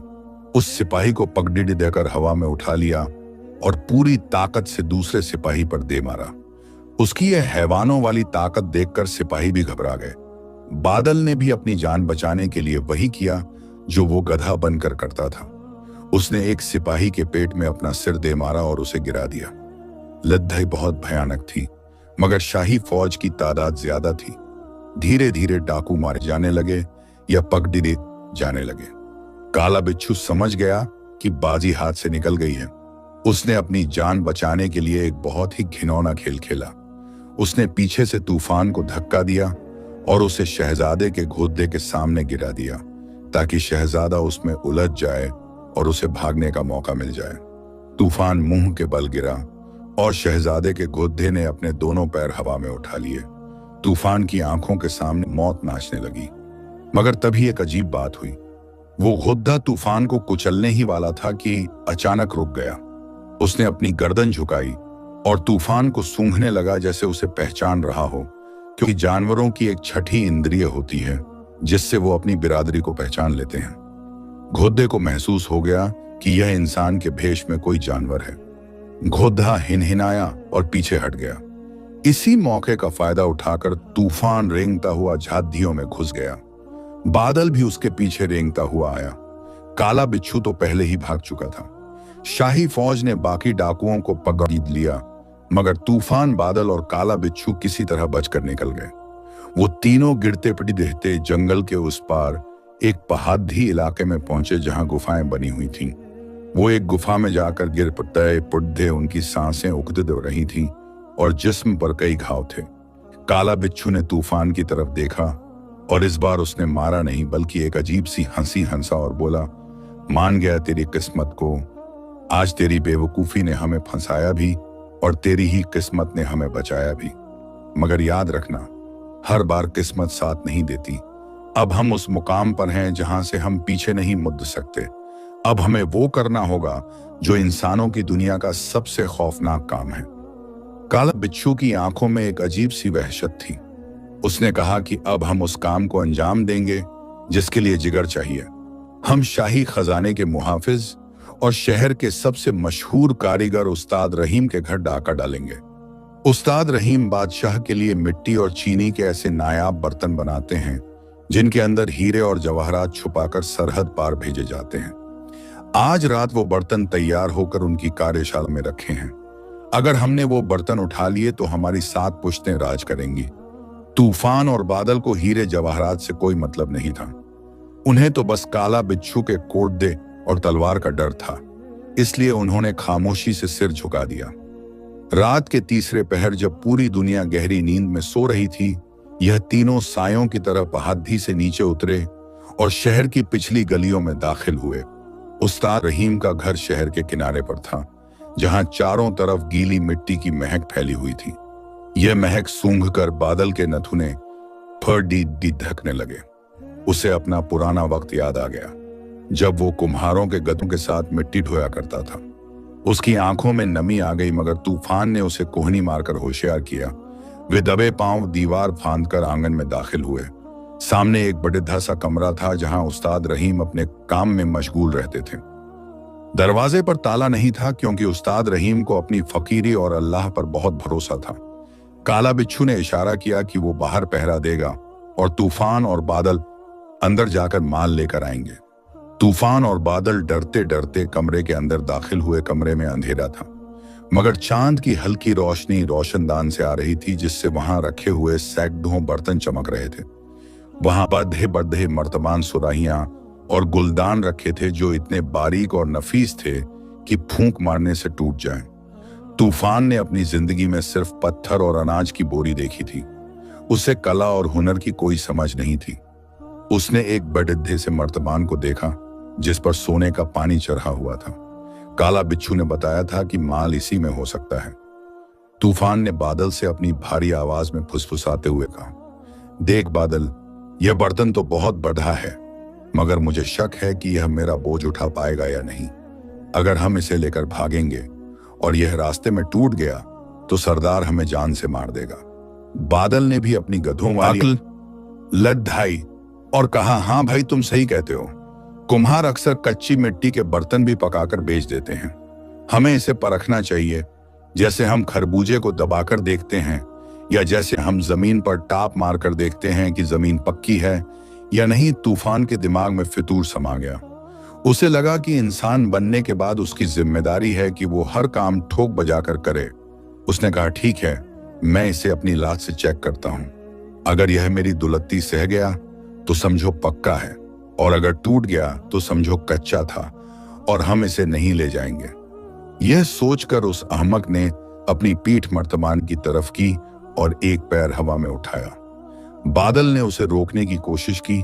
उस सिपाही को पगड़ी देकर हवा में उठा लिया और पूरी ताकत से दूसरे सिपाही पर दे मारा। उसकी यह हैवानों वाली ताकत देखकर सिपाही भी घबरा गए। बादल ने भी अपनी जान बचाने के लिए वही किया जो वो गधा बनकर करता था। उसने एक सिपाही के पेट में अपना सिर दे मारा और उसे गिरा दिया। लड़ाई बहुत भयानक थी, मगर शाही फौज की तादाद ज्यादा थी। धीरे धीरे डाकू मारे जाने लगे या पगड़ी जाने लगे। काला बिच्छू समझ गया कि बाजी हाथ से निकल गई है। उसने अपनी जान बचाने के लिए एक बहुत ही घिनौना खेल खेला। उसने पीछे से तूफान को धक्का दिया और उसे शहजादे के घोड़े के सामने गिरा दिया, ताकि शहजादा उसमें उलझ जाए और उसे भागने का मौका मिल जाए। तूफान मुंह के बल गिरा और शहजादे के घोड़े ने अपने दोनों पैर हवा में उठा लिए। तूफान की आंखों के सामने मौत नाचने लगी। मगर तभी एक अजीब बात हुई। वो घोड़ा तूफान को कुचलने ही वाला था कि अचानक रुक गया। उसने अपनी गर्दन झुकाई और तूफान को सूंघने लगा, जैसे उसे पहचान रहा हो, क्योंकि जानवरों की एक छठी इंद्रिय होती है जिससे वो अपनी बिरादरी को पहचान लेते हैं। घोड़े को महसूस हो गया कि यह इंसान के भेष में कोई जानवर है। घोड़ा हिनहिनाया और पीछे हट गया। इसी मौके का फायदा उठाकर तूफान रेंगता हुआ झाड़ियों में घुस गया। बादल भी उसके पीछे रेंगता हुआ आया। काला बिच्छू तो पहले ही भाग चुका था। शाही फौज ने बाकी डाकुओं को पकड़ लिया, मगर तूफान, बादल और काला बिच्छू किसी तरह बचकर निकल गए। वो तीनों गिरते पिटते जंगल के उस पार एक पहाड़ी इलाके में पहुंचे, जहां गुफाएं बनी हुई थीं। वो एक गुफा में जाकर गिर पड़े। उनकी सांसें उखड़ रही थीं और जिस्म पर कई घाव थे। काला बिच्छू ने तूफान की तरफ देखा और इस बार उसने मारा नहीं बल्कि एक अजीब सी हंसी हंसा और बोला, मान गया तेरी किस्मत को। आज तेरी बेवकूफ़ी ने हमें फंसाया भी और तेरी ही किस्मत ने हमें बचाया भी। मगर याद रखना, हर बार किस्मत साथ नहीं देती। अब हम उस मुकाम पर हैं जहां से हम पीछे नहीं मुड़ सकते। अब हमें वो करना होगा जो इंसानों की दुनिया का सबसे खौफनाक काम है। काला बिच्छू की आंखों में एक अजीब सी वहशत थी। उसने कहा कि अब हम उस काम को अंजाम देंगे जिसके लिए जिगर चाहिए। हम शाही खजाने के मुहाफिज और शहर के सबसे मशहूर कारीगर उस्ताद रहीम के घर डाका डालेंगे। उस्ताद रहीम बादशाह के लिए मिट्टी और चीनी के ऐसे नायाब बर्तन बनाते हैं जिनके अंदर हीरे और जवाहरात छुपाकर सरहद पार भेजे जाते हैं। आज रात वो बर्तन तैयार होकर उनकी कार्यशाला में रखे हैं। अगर हमने वो बर्तन उठा लिए तो हमारी 7 पुश्तें राज करेंगी। तूफान और बादल को हीरे जवाहरात से कोई मतलब नहीं था। उन्हें तो बस काला बिच्छू के कोड़दे और तलवार का डर था। इसलिए उन्होंने खामोशी से सिर झुका दिया। रात के तीसरे पहर जब पूरी दुनिया गहरी नींद में सो रही थी, यह तीनों सायों की तरह पहाड़ी से नीचे उतरे और शहर की पिछली गलियों में दाखिल हुए। उस्ताद रहीम का घर शहर के किनारे पर था, जहां चारों तरफ गीली मिट्टी की महक फैली हुई थी। यह महक सूंघकर बादल के नथुने फड़ी धकने लगे। उसे अपना पुराना वक्त याद आ गया, जब वो कुम्हारों के गधों के साथ मिट्टी ढोया करता था। उसकी आंखों में नमी आ गई, मगर तूफान ने उसे कोहनी मारकर होशियार किया। वे दबे पांव दीवार फांदकर आंगन में दाखिल हुए। सामने एक बड़ा सा कमरा था जहां उस्ताद रहीम अपने काम में मशगूल रहते थे। दरवाजे पर ताला नहीं था, क्योंकि उस्ताद रहीम को अपनी फकीरी और अल्लाह पर बहुत भरोसा था। काला बिच्छू ने इशारा किया कि वो बाहर पहरा देगा और तूफान और बादल अंदर जाकर माल लेकर आएंगे। तूफान और बादल डरते डरते कमरे के अंदर दाखिल हुए। कमरे में अंधेरा था, मगर चांद की हल्की रोशनी रोशनदान से आ रही थी, जिससे वहां रखे हुए सैकड़ों बर्तन चमक रहे थे। वहां बड़े बड़े मर्तबान सुराहियां और गुलदान रखे थे जो इतने बारीक और नफीस थे कि फूंक मारने से टूट जाएं। तूफान ने अपनी जिंदगी में सिर्फ पत्थर और अनाज की बोरी देखी थी। उसे कला और हुनर की कोई समझ नहीं थी। उसने एक बड़े से मर्तबान को देखा जिस पर सोने का पानी चढ़ा हुआ था। काला बिच्छू ने बताया था कि माल इसी में हो सकता है। तूफान ने बादल से अपनी भारी आवाज में फुसफुसाते हुए कहा, देख बादल, यह बर्तन तो बहुत बड़ा है, मगर मुझे शक है कि यह मेरा बोझ उठा पाएगा या नहीं। अगर हम इसे लेकर भागेंगे और यह रास्ते में टूट गया तो सरदार हमें जान से मार देगा। बादल ने भी अपनी गधों वाली लद्दाई और कहा, हाँ भाई, तुम सही कहते हो। कुम्हार अक्सर कच्ची मिट्टी के बर्तन भी पकाकर बेच देते हैं। हमें इसे परखना चाहिए, जैसे हम खरबूजे को दबाकर देखते हैं, या जैसे हम जमीन पर टाप मारकर देखते हैं कि जमीन पक्की है या नहीं। तूफान के दिमाग में फितूर समा गया। उसे लगा कि इंसान बनने के बाद उसकी जिम्मेदारी है कि वो हर काम ठोक बजाकर करे। उसने कहा, ठीक है, मैं इसे अपनी लात से चेक करता हूं। अगर यह मेरी दुलत्ती सह गया तो समझो पक्का है, और अगर टूट गया तो समझो कच्चा था और हम इसे नहीं ले जाएंगे। यह सोचकर उस अहमक ने अपनी पीठ मर्तबान की तरफ की और एक पैर हवा में उठाया। बादल ने उसे रोकने की कोशिश की,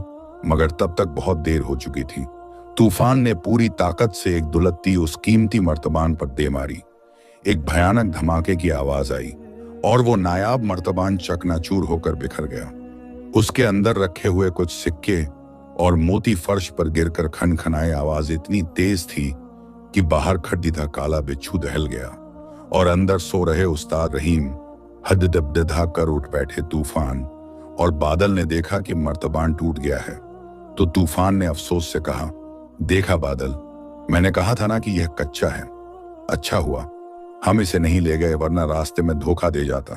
मगर तब तक बहुत देर हो चुकी थी। तूफान ने पूरी ताकत से एक दुलत्ती उस कीमती मर्तबान पर दे मारी। एक भयानक धमाके की आवाज आई और वो नायाब मर्तबान चकनाचूर होकर बिखर गया। उसके अंदर रखे हुए कुछ सिक्के और मोती फर्श पर गिरकर खनखनाए। आवाज इतनी तेज थी कि बाहर खड़ीदा काला बिच्छू दहल गया और अंदर सो रहे उस्ताद रहीम, हद दबदबा कर उठ बैठे। तूफान और बादल ने देखा कि मर्तबान टूट गया है तो तूफान ने अफसोस से कहा, देखा बादल, मैंने कहा था ना कि यह कच्चा है। अच्छा हुआ हम इसे नहीं ले गए, वरना रास्ते में धोखा दे जाता।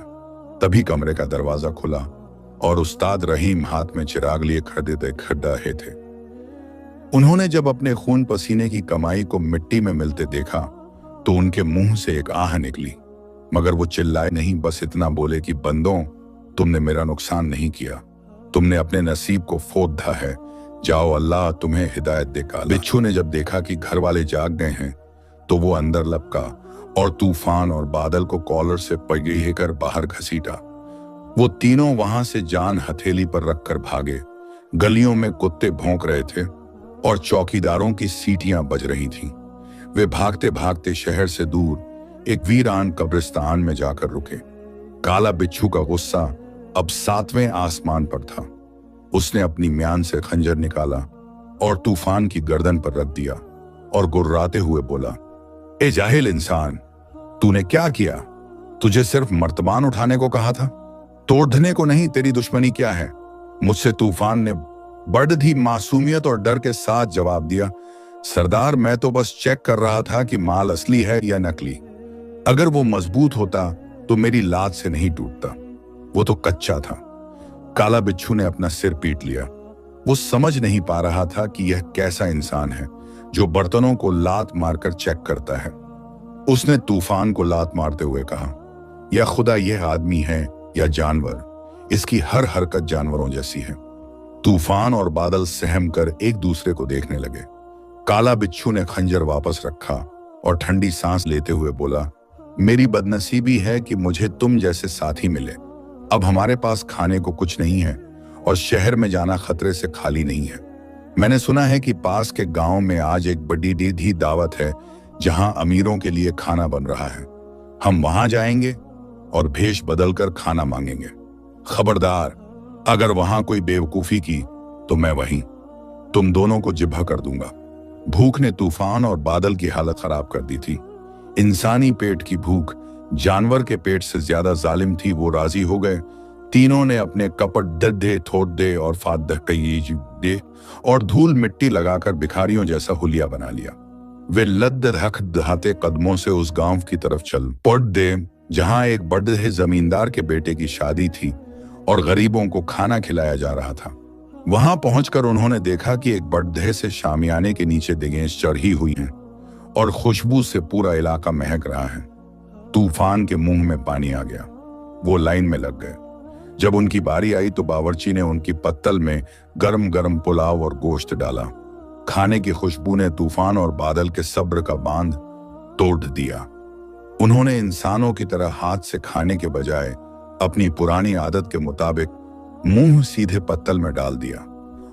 तभी कमरे का दरवाजा खुला और उस्ताद रहीम हाथ में चिराग लिए खड़े रहे थे। उन्होंने जब अपने खून पसीने की कमाई को मिट्टी में मिलते देखा तो उनके मुंह से एक आह निकली, मगर वो चिल्लाए नहीं, बस इतना बोले कि बंदों, तुमने मेरा नुकसान नहीं किया, तुमने अपने नसीब को फोड़ा है, जाओ, अल्लाह तुम्हें हिदायत दे। बिच्छू ने जब देखा कि घर वाले जाग गए हैं तो वो अंदर लपका और तूफान और बादल को कॉलर से पगड़ी कर बाहर घसीटा। वो तीनों वहां से जान हथेली पर रखकर भागे गलियों में कुत्ते भौंक रहे थे और चौकीदारों की सीटियां बज रही थीं। वे भागते भागते शहर से दूर एक वीरान कब्रिस्तान में जाकर रुके। काला बिच्छू का गुस्सा अब 7वें आसमान पर था। उसने अपनी म्यान से खंजर निकाला और तूफान की गर्दन पर रख दिया और गुर्राते हुए बोला, ए जाहिल इंसान, तूने क्या किया? तुझे सिर्फ मर्तबान उठाने को कहा था, तोड़ने को नहीं। तेरी दुश्मनी क्या है मुझसे? तूफान ने बड़ी मासूमियत और डर के साथ जवाब दिया, सरदार, मैं तो बस चेक कर रहा था कि माल असली है या नकली। अगर वो मजबूत होता तो मेरी लात से नहीं टूटता, वो तो कच्चा था। काला बिच्छू ने अपना सिर पीट लिया। वो समझ नहीं पा रहा था कि यह कैसा इंसान है जो बर्तनों को लात मारकर चेक करता है। उसने तूफान को लात मारते हुए कहा, या खुदा यह आदमी है या जानवर, इसकी हर हरकत जानवरों जैसी है। तूफान और बादल सहम कर एक दूसरे को देखने लगे। काला बिच्छू ने खंजर वापस रखा और ठंडी सांस लेते हुए बोला, मेरी बदनसीबी है कि मुझे तुम जैसे साथी मिले। अब हमारे पास खाने को कुछ नहीं है और शहर में जाना खतरे से खाली नहीं है। मैंने सुना है कि पास के गांव में आज एक बड़ी दी दावत है जहां अमीरों के लिए खाना बन रहा है। हम वहां जाएंगे और भेष बदलकर खाना मांगेंगे। खबरदार, अगर वहां कोई बेवकूफी की तो मैं वहीं तुम दोनों को जिब्हा कर दूंगा। भूख ने तूफान और बादल की हालत खराब कर दी थी। इंसानी पेट की भूख जानवर के पेट से ज्यादा जालिम थी। वो राजी हो गए। तीनों ने अपने कपट दे थोड़ दे और फाद दे और धूल मिट्टी लगाकर भिखारियों जैसा हुलिया बना लिया। वे लद्दहाते कदमों से उस गांव की तरफ चल पड़े जहां एक बड़े जमींदार के बेटे की शादी थी और गरीबों को खाना खिलाया जा रहा था। वहां पहुंचकर उन्होंने देखा कि एक बड़े से शामियाने के नीचे दिगें चढ़ी हुई हैं और खुशबू से पूरा इलाका महक रहा है। तूफान के मुंह में पानी आ गया। वो लाइन में लग गए। जब उनकी बारी आई तो बावर्ची ने उनकी पत्तल में गरम गरम पुलाव और गोश्त डाला। खाने की खुशबू ने तूफान और बादल के सब्र का बांध तोड़ दिया। उन्होंने इंसानों की तरह हाथ से खाने के बजाय अपनी पुरानी आदत के मुताबिक मुंह सीधे पत्तल में डाल दिया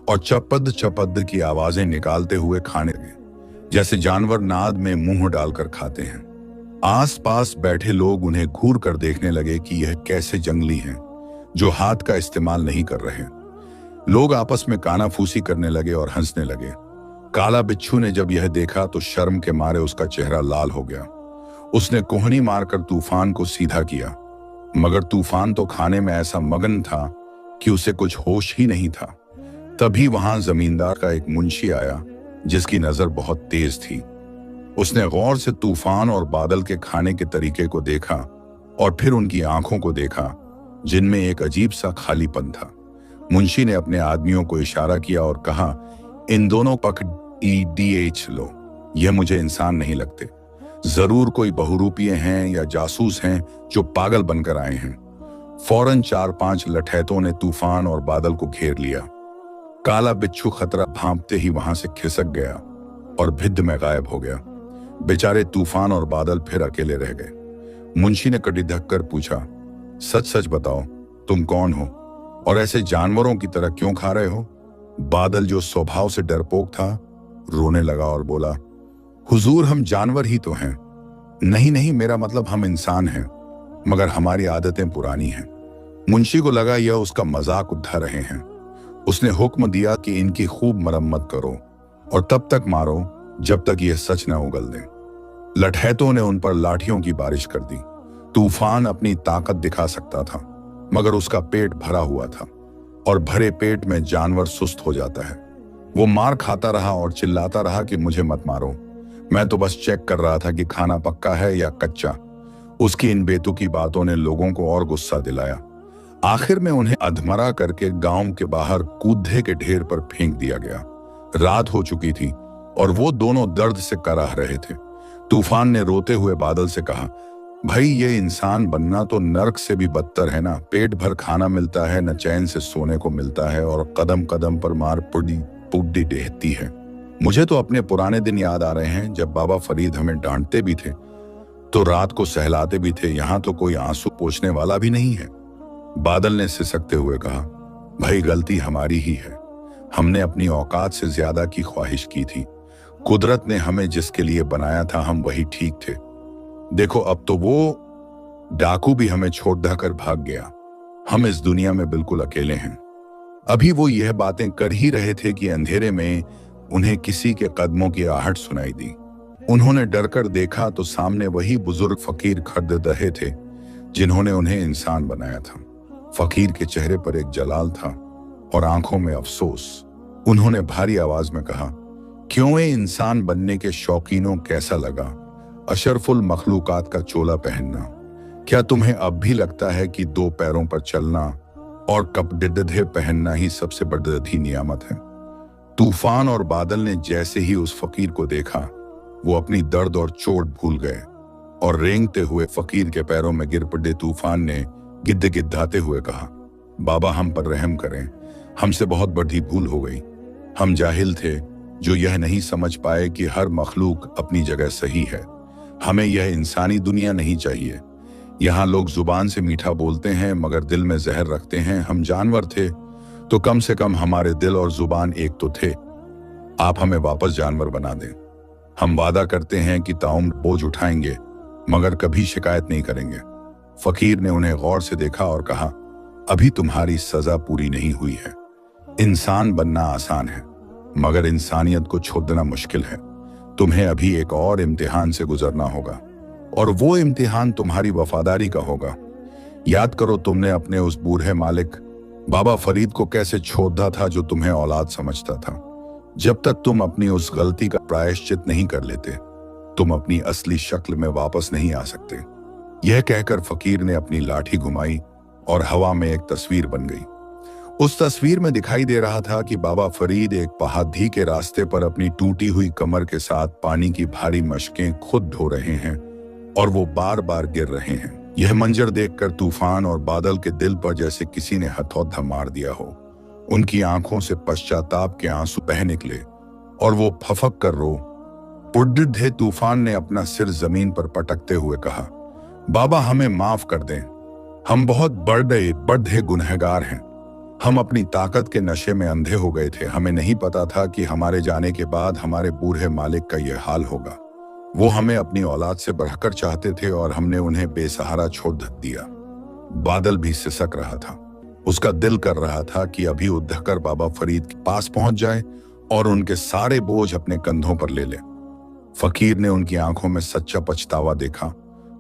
और चपद चपद की आवाजें निकालते हुए खाने लगे, जैसे जानवर नाद में मुंह डालकर खाते हैं। आसपास बैठे लोग उन्हें घूर कर देखने लगे कि यह कैसे जंगली हैं जो हाथ का इस्तेमाल नहीं कर रहे। लोग आपस में कानाफूसी करने लगे और हंसने लगे। काला बिच्छू ने जब यह देखा तो शर्म के मारे उसका चेहरा लाल हो गया। उसने कोहनी मारकर तूफान को सीधा किया, मगर तूफान तो खाने में ऐसा मगन था कि उसे कुछ होश ही नहीं था। तभी वहां जमींदार का एक मुंशी आया जिसकी नजर बहुत तेज थी। उसने गौर से तूफान और बादल के खाने के तरीके को देखा और फिर उनकी आंखों को देखा जिनमें एक अजीब सा खालीपन था। मुंशी ने अपने आदमियों को इशारा किया और कहा, इन दोनों पकड़ लो, यह मुझे इंसान नहीं लगते। जरूर कोई बहुरूपिये हैं या जासूस हैं जो पागल बनकर आए हैं। फौरन 4-5 लठैतों ने तूफान और बादल को घेर लिया। काला बिच्छू खतरा भांपते ही वहां से खिसक गया और भिद्द में गायब हो गया। बेचारे तूफान और बादल फिर अकेले रह गए। मुंशी ने कड़ी धक्कर पूछा, सच सच बताओ, तुम कौन हो और ऐसे जानवरों की तरह क्यों खा रहे हो? बादल, जो स्वभाव से डरपोक था, रोने लगा और बोला, हुजूर, हम जानवर ही तो हैं। नहीं नहीं, मेरा मतलब हम इंसान हैं, मगर हमारी आदतें पुरानी हैं। मुंशी को लगा यह उसका मजाक उड़ा रहे हैं। उसने हुक्म दिया कि इनकी खूब मरम्मत करो और तब तक मारो जब तक यह सच न उगल दें। लठैतों ने उन पर लाठियों की बारिश कर दी। तूफान अपनी ताकत दिखा सकता था, मगर उसका पेट भरा हुआ था और भरे पेट में जानवर सुस्त हो जाता है। वो मार खाता रहा और चिल्लाता रहा कि मुझे मत मारो, मैं तो बस चेक कर रहा था कि खाना पक्का है या कच्चा। उसकी इन बेतुकी बातों ने लोगों को और गुस्सा दिलाया। आखिर में उन्हें अधमरा करके गांव के बाहर कूदे के ढेर पर फेंक दिया गया। रात हो चुकी थी और वो दोनों दर्द से कराह रहे थे। तूफान ने रोते हुए बादल से कहा, भाई, ये इंसान बनना तो नर्क से भी बदतर है ना। पेट भर खाना मिलता है, न चैन से सोने को मिलता है और कदम कदम पर मार पुड्डी देहती है। मुझे तो अपने पुराने दिन याद आ रहे हैं जब बाबा फरीद हमें डांटते भी थे तो रात को सहलाते भी थे। यहाँ तो कोई आंसू पोंछने वाला भी नहीं है। बादल ने सिसकते हुए कहा, भाई, गलती हमारी ही है। हमने अपनी औकात से ज्यादा की ख्वाहिश की थी। कुदरत ने हमें जिसके लिए बनाया था हम वही ठीक थे। देखो अब तो वो डाकू भी हमें छोड़ कर भाग गया। हम इस दुनिया में बिल्कुल अकेले हैं। अभी वो यह बातें कर ही रहे थे कि अंधेरे में उन्हें किसी के कदमों की आहट सुनाई दी। उन्होंने डरकर देखा तो सामने वही बुजुर्ग फकीर खड़े रहे थे जिन्होंने उन्हें इंसान बनाया था। फकीर के चेहरे पर एक जलाल था और आंखों में अफसोस। उन्होंने भारी आवाज में कहा, क्यों ये इंसान बनने के शौकीनों कैसा लगा अशरफुल मखलूकात का चोला पहनना? क्या तुम्हें अब भी लगता है कि दो पैरों पर चलना और कपड़े पहनना ही सबसे बड़ी नियामत है? तूफान और बादल ने जैसे ही उस फकीर को देखा वो अपनी दर्द और चोट भूल गए और रेंगते हुए फकीर के पैरों में गिर पड़े। तूफान ने गिद्धाते हुए कहा, बाबा हम पर रहम करें, हमसे बहुत बड़ी भूल हो गई। हम जाहिल थे जो यह नहीं समझ पाए कि हर मखलूक अपनी जगह सही है। हमें यह इंसानी दुनिया नहीं चाहिए। यहाँ लोग जुबान से मीठा बोलते हैं मगर दिल में जहर रखते हैं। हम जानवर थे तो कम से कम हमारे दिल और जुबान एक तो थे। आप हमें वापस जानवर बना दें। हम वादा करते हैं कि ताउम्र बोझ उठाएंगे मगर कभी शिकायत नहीं करेंगे। फकीर ने उन्हें गौर से देखा और कहा, अभी तुम्हारी सजा पूरी नहीं हुई है। इंसान बनना आसान है मगर इंसानियत को छोड़ना मुश्किल है। तुम्हें अभी एक और इम्तिहान से गुजरना होगा और वो इम्तिहान तुम्हारी वफादारी का होगा। याद करो तुमने अपने उस बूढ़े मालिक बाबा फरीद को कैसे छोड़ा था जो तुम्हें औलाद समझता था। जब तक तुम अपनी उस गलती का प्रायश्चित नहीं कर लेते तुम अपनी असली शक्ल में वापस नहीं आ सकते। यह कहकर फकीर ने अपनी लाठी घुमाई और हवा में एक तस्वीर बन गई। उस तस्वीर में दिखाई दे रहा था कि बाबा फरीद एक पहाड़ी के रास्ते पर अपनी टूटी हुई कमर के साथ पानी की भारी मशकें खुद ढो रहे हैं और वो बार बार गिर रहे हैं। यह मंजर देखकर तूफान और बादल के दिल पर जैसे किसी ने हथौड़ा मार दिया हो। उनकी आंखों से पश्चाताप के आंसू बह निकले और वो फफक कर रो उड़े। तूफान ने अपना सिर जमीन पर पटकते हुए कहा, बाबा हमें माफ कर दें, हम बहुत बड़े गुनहगार हैं। हम अपनी ताकत के नशे में अंधे हो गए थे। हमें नहीं पता था कि हमारे जाने के बाद हमारे बूढ़े मालिक का यह हाल होगा। वो हमें अपनी औलाद से बढ़कर चाहते थे और हमने उन्हें बेसहारा छोड़ दिया। बादल भी सिसक रहा था। उसका दिल कर रहा था कि अभी उड़कर बाबा फरीद के पास पहुंच जाए और उनके सारे बोझ अपने कंधों पर ले ले। फकीर ने उनकी आंखों में सच्चा पछतावा देखा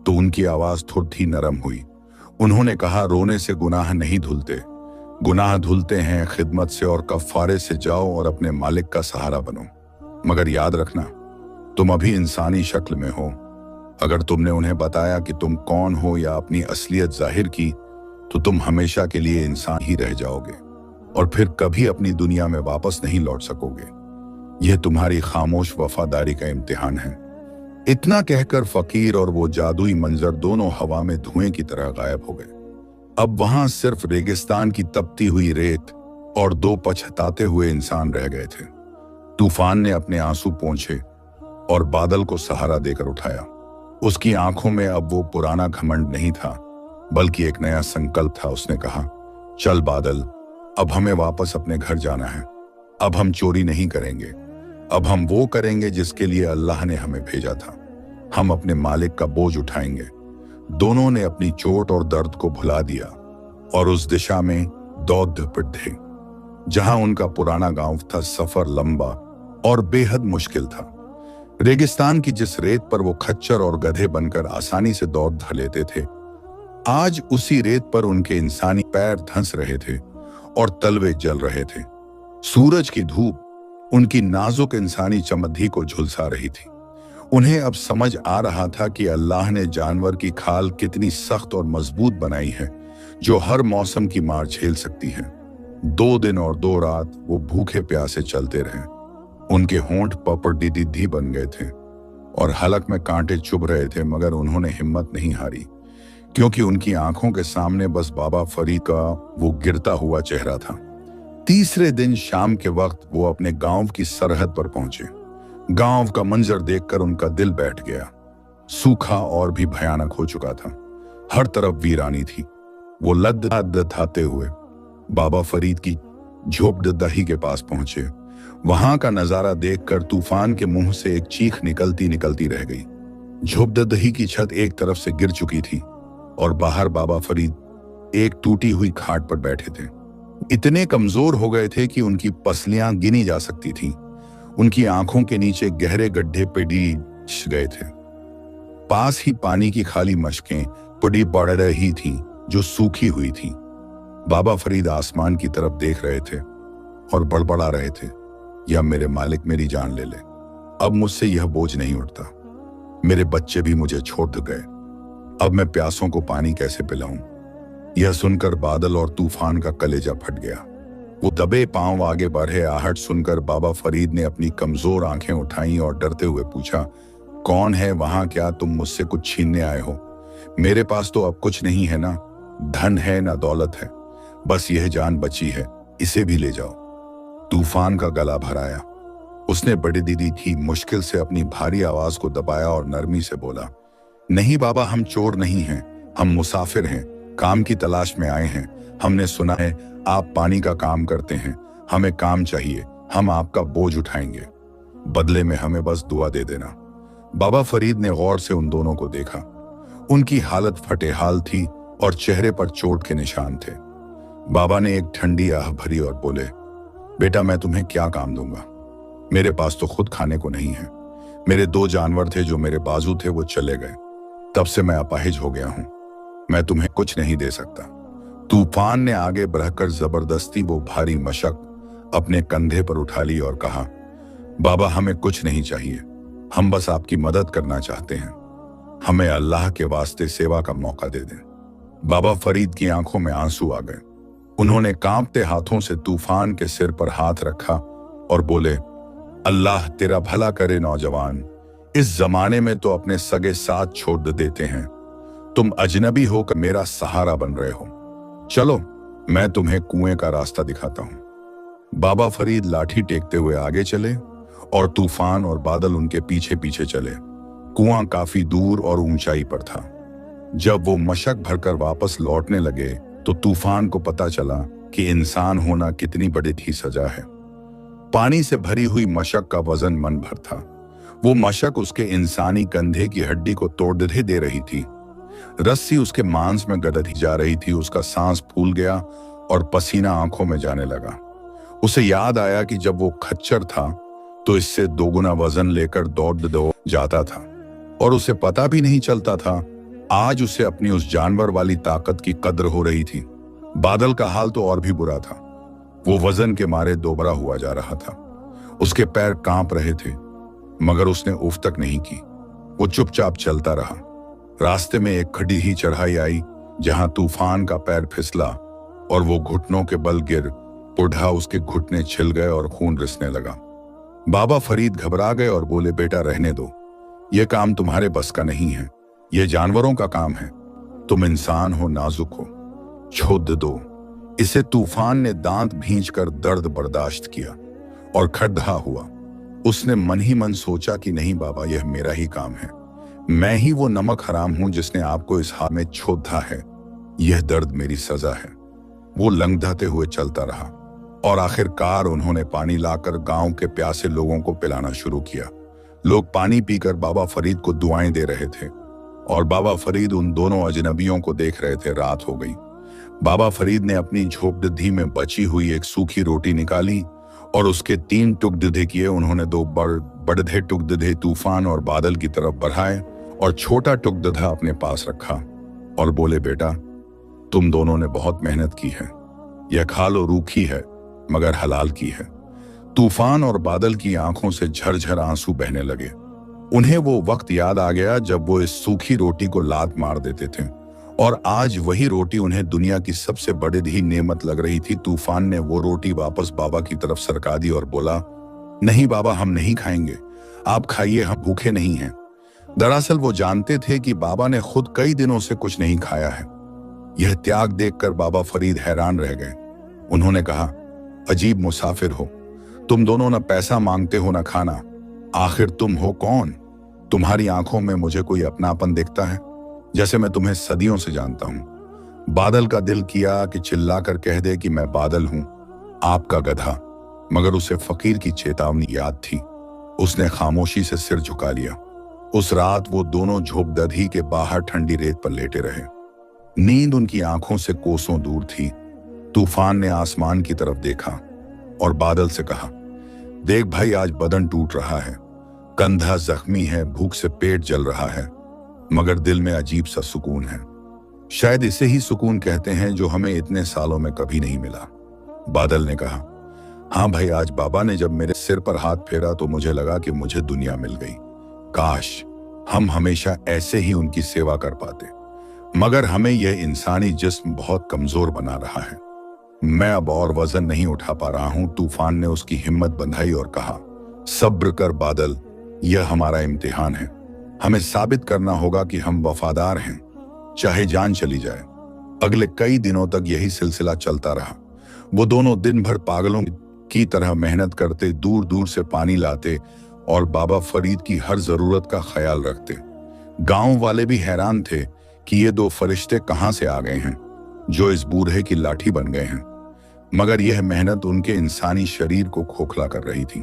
तो उनकी आवाज थोड़ी नरम हुई। उन्होंने कहा, रोने से गुनाह नहीं धुलते, गुनाह धुलते हैं खिदमत से और कफ़ारे से। जाओ और अपने मालिक का सहारा बनो। मगर याद रखना तुम अभी इंसानी शक्ल में हो। अगर तुमने उन्हें बताया कि तुम कौन हो या अपनी असलियत जाहिर की तो तुम हमेशा के लिए इंसान ही रह जाओगे और फिर कभी अपनी दुनिया में वापस नहीं लौट सकोगे। यह तुम्हारी खामोश वफादारी का इम्तिहान है। इतना कहकर फकीर और वो जादुई मंजर दोनों हवा में धुएं की तरह गायब हो गए। अब वहां सिर्फ रेगिस्तान की तपती हुई रेत और दो पछताते हुए इंसान रह गए थे। तूफान ने अपने आंसू पोंछे और बादल को सहारा देकर उठाया। उसकी आंखों में अब वो पुराना घमंड नहीं था बल्कि एक नया संकल्प था। उसने कहा, चल बादल, अब हमें वापस अपने घर जाना है। अब हम चोरी नहीं करेंगे। अब हम वो करेंगे जिसके लिए अल्लाह ने हमें भेजा था। हम अपने मालिक का बोझ उठाएंगे। दोनों ने अपनी चोट और दर्द को भुला दिया और उस दिशा में दौड़ पड़े जहां उनका पुराना गांव था। सफर लंबा और बेहद मुश्किल था। रेगिस्तान की जिस रेत पर वो खच्चर और गधे बनकर आसानी से दौड़ लेते थे, आज उसी रेत पर उनके इंसानी पैर धंस रहे थे और तलवे जल रहे थे। सूरज की धूप उनकी नाजुक इंसानी चमड़ी को झुलसा रही थी। उन्हें अब समझ आ रहा था कि अल्लाह ने जानवर की खाल कितनी सख्त और मजबूत बनाई है जो हर मौसम की मार झेल सकती है। 2 दिन और 2 रात वो भूखे प्यासे चलते रहे। उनके होंठ पपड़ी बन गए थे और हलक में कांटे चुभ रहे थे मगर उन्होंने हिम्मत नहीं हारी क्योंकि उनकी आंखों के सामने बस बाबा फरीद का वो गिरता हुआ चेहरा था। तीसरे दिन शाम के वक्त वो अपने गांव की सरहद पर पहुंचे। गांव का मंजर देखकर उनका दिल बैठ गया। सूखा और भी भयानक हो चुका था। हर तरफ वीरानी थी। वो लद्दाते हुए बाबा फरीद की झोपड़पट्टी के पास पहुंचे। वहां का नजारा देखकर तूफान के मुंह से एक चीख निकलती निकलती रह गई। झोपड़पट्टी की छत एक तरफ से गिर चुकी थी और बाहर बाबा फरीद एक टूटी हुई खाट पर बैठे थे। इतने कमजोर हो गए थे कि उनकी पसलियां गिनी जा सकती थीं। उनकी आंखों के नीचे गहरे गड्ढे पिट गए थे। पास ही पानी की खाली मशकें पड़ी पड़ रही थीं जो सूखी हुई थीं। बाबा फरीद आसमान की तरफ देख रहे थे और बड़बड़ा रहे थे, या मेरे मालिक मेरी जान ले ले, अब मुझसे यह बोझ नहीं उठता। मेरे बच्चे भी मुझे छोड़ गए, अब मैं प्यासों को पानी कैसे पिलाऊं। यह सुनकर बादल और तूफान का कलेजा फट गया। वो दबे पांव आगे बढ़े। आहट सुनकर बाबा फरीद ने अपनी कमजोर आंखें उठाईं और डरते हुए पूछा, कौन है वहां? क्या तुम मुझसे कुछ छीनने आए हो? मेरे पास तो अब कुछ नहीं है ना धन है ना दौलत है, बस यह जान बची है, इसे भी ले जाओ। तूफान का गला भराया। उसने बड़ी दीदी थी, मुश्किल से अपनी भारी आवाज को दबाया और नरमी से बोला, नहीं बाबा, हम चोर नहीं हैं, हम मुसाफिर हैं, काम की तलाश में आए हैं। हमने सुना है आप पानी का काम करते हैं, हमें काम चाहिए, हम आपका बोझ उठाएंगे, बदले में हमें बस दुआ दे देना। बाबा फरीद ने गौर से उन दोनों को देखा। उनकी हालत फटेहाल थी और चेहरे पर चोट के निशान थे। बाबा ने एक ठंडी आह भरी और बोले, बेटा मैं तुम्हें क्या काम दूंगा, मेरे पास तो खुद खाने को नहीं है। मेरे 2 जानवर थे जो मेरे बाजू थे, वो चले गए, तब से मैं अपाहिज हो गया हूं, मैं तुम्हें कुछ नहीं दे सकता। तूफान ने आगे बढ़कर जबरदस्ती वो भारी मशक अपने कंधे पर उठा ली और कहा, बाबा हमें कुछ नहीं चाहिए, हम बस आपकी मदद करना चाहते हैं, हमें अल्लाह के वास्ते सेवा का मौका दे दें। बाबा फरीद की आंखों में आंसू आ गए। उन्होंने कांपते हाथों से तूफान के सिर पर हाथ रखा और बोले, अल्लाह तेरा भला करे नौजवान, इस जमाने में तो अपने सगे साथ छोड़ देते हैं, तुम अजनबी होकर मेरा सहारा बन रहे हो, चलो मैं तुम्हें कुएं का रास्ता दिखाता हूं। बाबा फरीद लाठी टेकते हुए आगे चले और तूफान और बादल उनके पीछे पीछे चले। कुआं काफी दूर और ऊंचाई पर था। जब वो मशक भरकर वापस लौटने लगे तो तूफान को पता चला कि इंसान होना कितनी बड़ी थी सजा है। पानी से भरी हुई मशक का वजन मन भर था। वो मशक उसके इंसानी कंधे की हड्डी को तोड़ दे रही थी। रस्सी उसके मांस में गदती जा रही थी। उसका सांस फूल गया और पसीना आंखों में जाने लगा। उसे याद आया कि जब वो खच्चर था तो इससे 2 गुना वजन लेकर दौड़ जाता था और उसे पता भी नहीं चलता था। आज उसे अपनी उस जानवर वाली ताकत की कद्र हो रही थी। बादल का हाल तो और भी बुरा था। वो वजन के मारे दोबरा हुआ जा रहा था। उसके पैर कांप रहे थे, मगर उसने उफ तक नहीं की। वो चुपचाप चलता रहा। रास्ते में एक खड़ी ही चढ़ाई आई जहां तूफान का पैर फिसला और वो घुटनों के बल गिर पड़ा। उसके घुटने छिल गए और खून रिसने लगा। बाबा फरीद घबरा गए और बोले, बेटा रहने दो, ये काम तुम्हारे बस का नहीं है, ये जानवरों का काम है, तुम इंसान हो, नाजुक हो, छोड़ दो इसे। तूफान ने दांत भींचकर दर्द बर्दाश्त किया और खड़ा हुआ। उसने मन ही मन सोचा कि नहीं बाबा, यह मेरा ही काम है, मैं ही वो नमक हराम हूं जिसने आपको इस हाल में छोड़ा है, यह दर्द मेरी सजा है। वो लंघते हुए चलता रहा और आखिरकार उन्होंने पानी लाकर गांव के प्यासे लोगों को पिलाना शुरू किया। लोग पानी पीकर बाबा फरीद को दुआएं दे रहे थे और बाबा फरीद उन दोनों अजनबियों को देख रहे थे। रात हो गई। बाबा फरीद ने अपनी झोपड़ी में बची हुई एक सूखी रोटी निकाली और उसके 3 टुकड़े किए। उन्होंने 2 बड़े टुकड़े तूफान और बादल की तरफ बढ़ाए और छोटा टुकड़ा अपने पास रखा और बोले, बेटा तुम दोनों ने बहुत मेहनत की है, यह खा लो, रूखी है मगर हलाल की है। तूफान और बादल की आंखों से झरझर आंसू बहने लगे। उन्हें वो वक्त याद आ गया जब वो इस सूखी रोटी को लात मार देते थे और आज वही रोटी उन्हें दुनिया की सबसे बड़ी नेमत लग रही थी। तूफान ने वो रोटी वापस बाबा की तरफ सरका दी और बोला, नहीं बाबा, हम नहीं खाएंगे, आप खाइए, हम भूखे नहीं हैं। दरअसल वो जानते थे कि बाबा ने खुद कई दिनों से कुछ नहीं खाया है। यह त्याग देखकर बाबा फरीद हैरान रह गए। उन्होंने कहा, अजीब मुसाफिर हो, तुम दोनों न पैसा मांगते हो न खाना, आखिर तुम हो कौन? तुम्हारी आंखों में मुझे कोई अपनापन दिखता है, जैसे मैं तुम्हें सदियों से जानता हूं। बादल का दिल किया कि चिल्लाकर कह दे कि मैं बादल हूं, आपका गधा। मगर उसे फकीर की चेतावनी याद थी। उसने खामोशी से सिर झुका लिया। उस रात वो दोनों झोपड़पट्टी के बाहर ठंडी रेत पर लेटे रहे। नींद उनकी आंखों से कोसों दूर थी। तूफान ने आसमान की तरफ देखा और बादल से कहा, देख भाई, आज बदन टूट रहा है, कंधा जख्मी है, भूख से पेट जल रहा है, मगर दिल में अजीब सा सुकून है। शायद इसे ही सुकून कहते हैं जो हमें इतने सालों में कभी नहीं मिला। बादल ने कहा, हाँ भाई, आज बाबा ने जब मेरे सिर पर हाथ फेरा तो मुझे लगा कि मुझे दुनिया मिल गई। काश हम हमेशा ऐसे ही उनकी सेवा कर पाते, मगर हमें यह इंसानी जिस्म बहुत कमजोर बना रहा है। मैं अब और वजन नहीं उठा पा रहा हूं। तूफान ने उसकी हिम्मत बंधाई और कहा, सब्र कर बादल, यह हमारा इम्तिहान है। हमें साबित करना होगा कि हम वफादार हैं, चाहे जान चली जाए। अगले कई दिनों तक यही सिलसिला चलता रहा। वो दोनों दिन भर पागलों की तरह मेहनत करते, दूर दूर से पानी लाते और बाबा फरीद की हर जरूरत का ख्याल रखते। गांव वाले भी हैरान थे कि ये दो फरिश्ते कहां से आ गए हैं जो इस बूढ़े की लाठी बन गए हैं। मगर यह मेहनत उनके इंसानी शरीर को खोखला कर रही थी।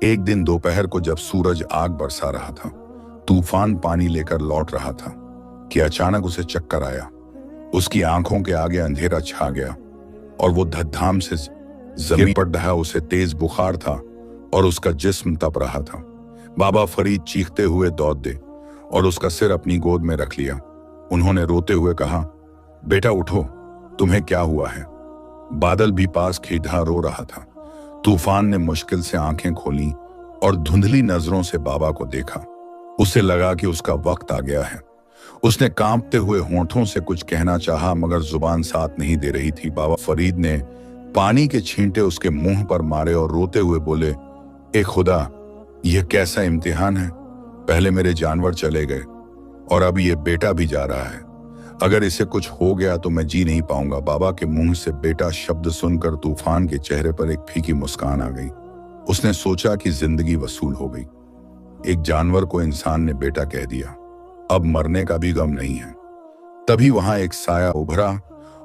एक दिन दोपहर को जब सूरज आग बरसा रहा था, तूफान पानी लेकर लौट रहा था कि अचानक उसे चक्कर आया। उसकी आंखों के आगे अंधेरा छा गया और वो धड़ाम से जमीन पर ढहा। उसे तेज बुखार था और उसका जिस्म तप रहा था। बाबा फरीद चीखते हुए दौड़े और उसका सिर अपनी गोद में रख लिया। उन्होंने रोते हुए कहा, बेटा उठो, तुम्हें क्या हुआ है? बादल भी पास खींचा रो रहा था। तूफान ने मुश्किल से आंखें खोली और धुंधली नजरों से बाबा को देखा। उसे लगा कि उसका वक्त आ गया है। उसने कांपते हुए होंठों से कुछ कहना चाहा, मगर जुबान साथ नहीं दे रही थी। बाबा फरीद ने पानी के छींटे उसके मुंह पर मारे और रोते हुए बोले, ए खुदा, यह कैसा इम्तिहान है? पहले मेरे जानवर चले गए और अब ये बेटा भी जा रहा है। अगर इसे कुछ हो गया तो मैं जी नहीं पाऊंगा। बाबा के मुंह से बेटा शब्द सुनकर तूफान के चेहरे पर एक फीकी मुस्कान आ गई। उसने सोचा कि जिंदगी वसूल हो गई। एक जानवर को इंसान ने बेटा कह दिया, अब मरने का भी गम नहीं है। तभी वहां एक साया उभरा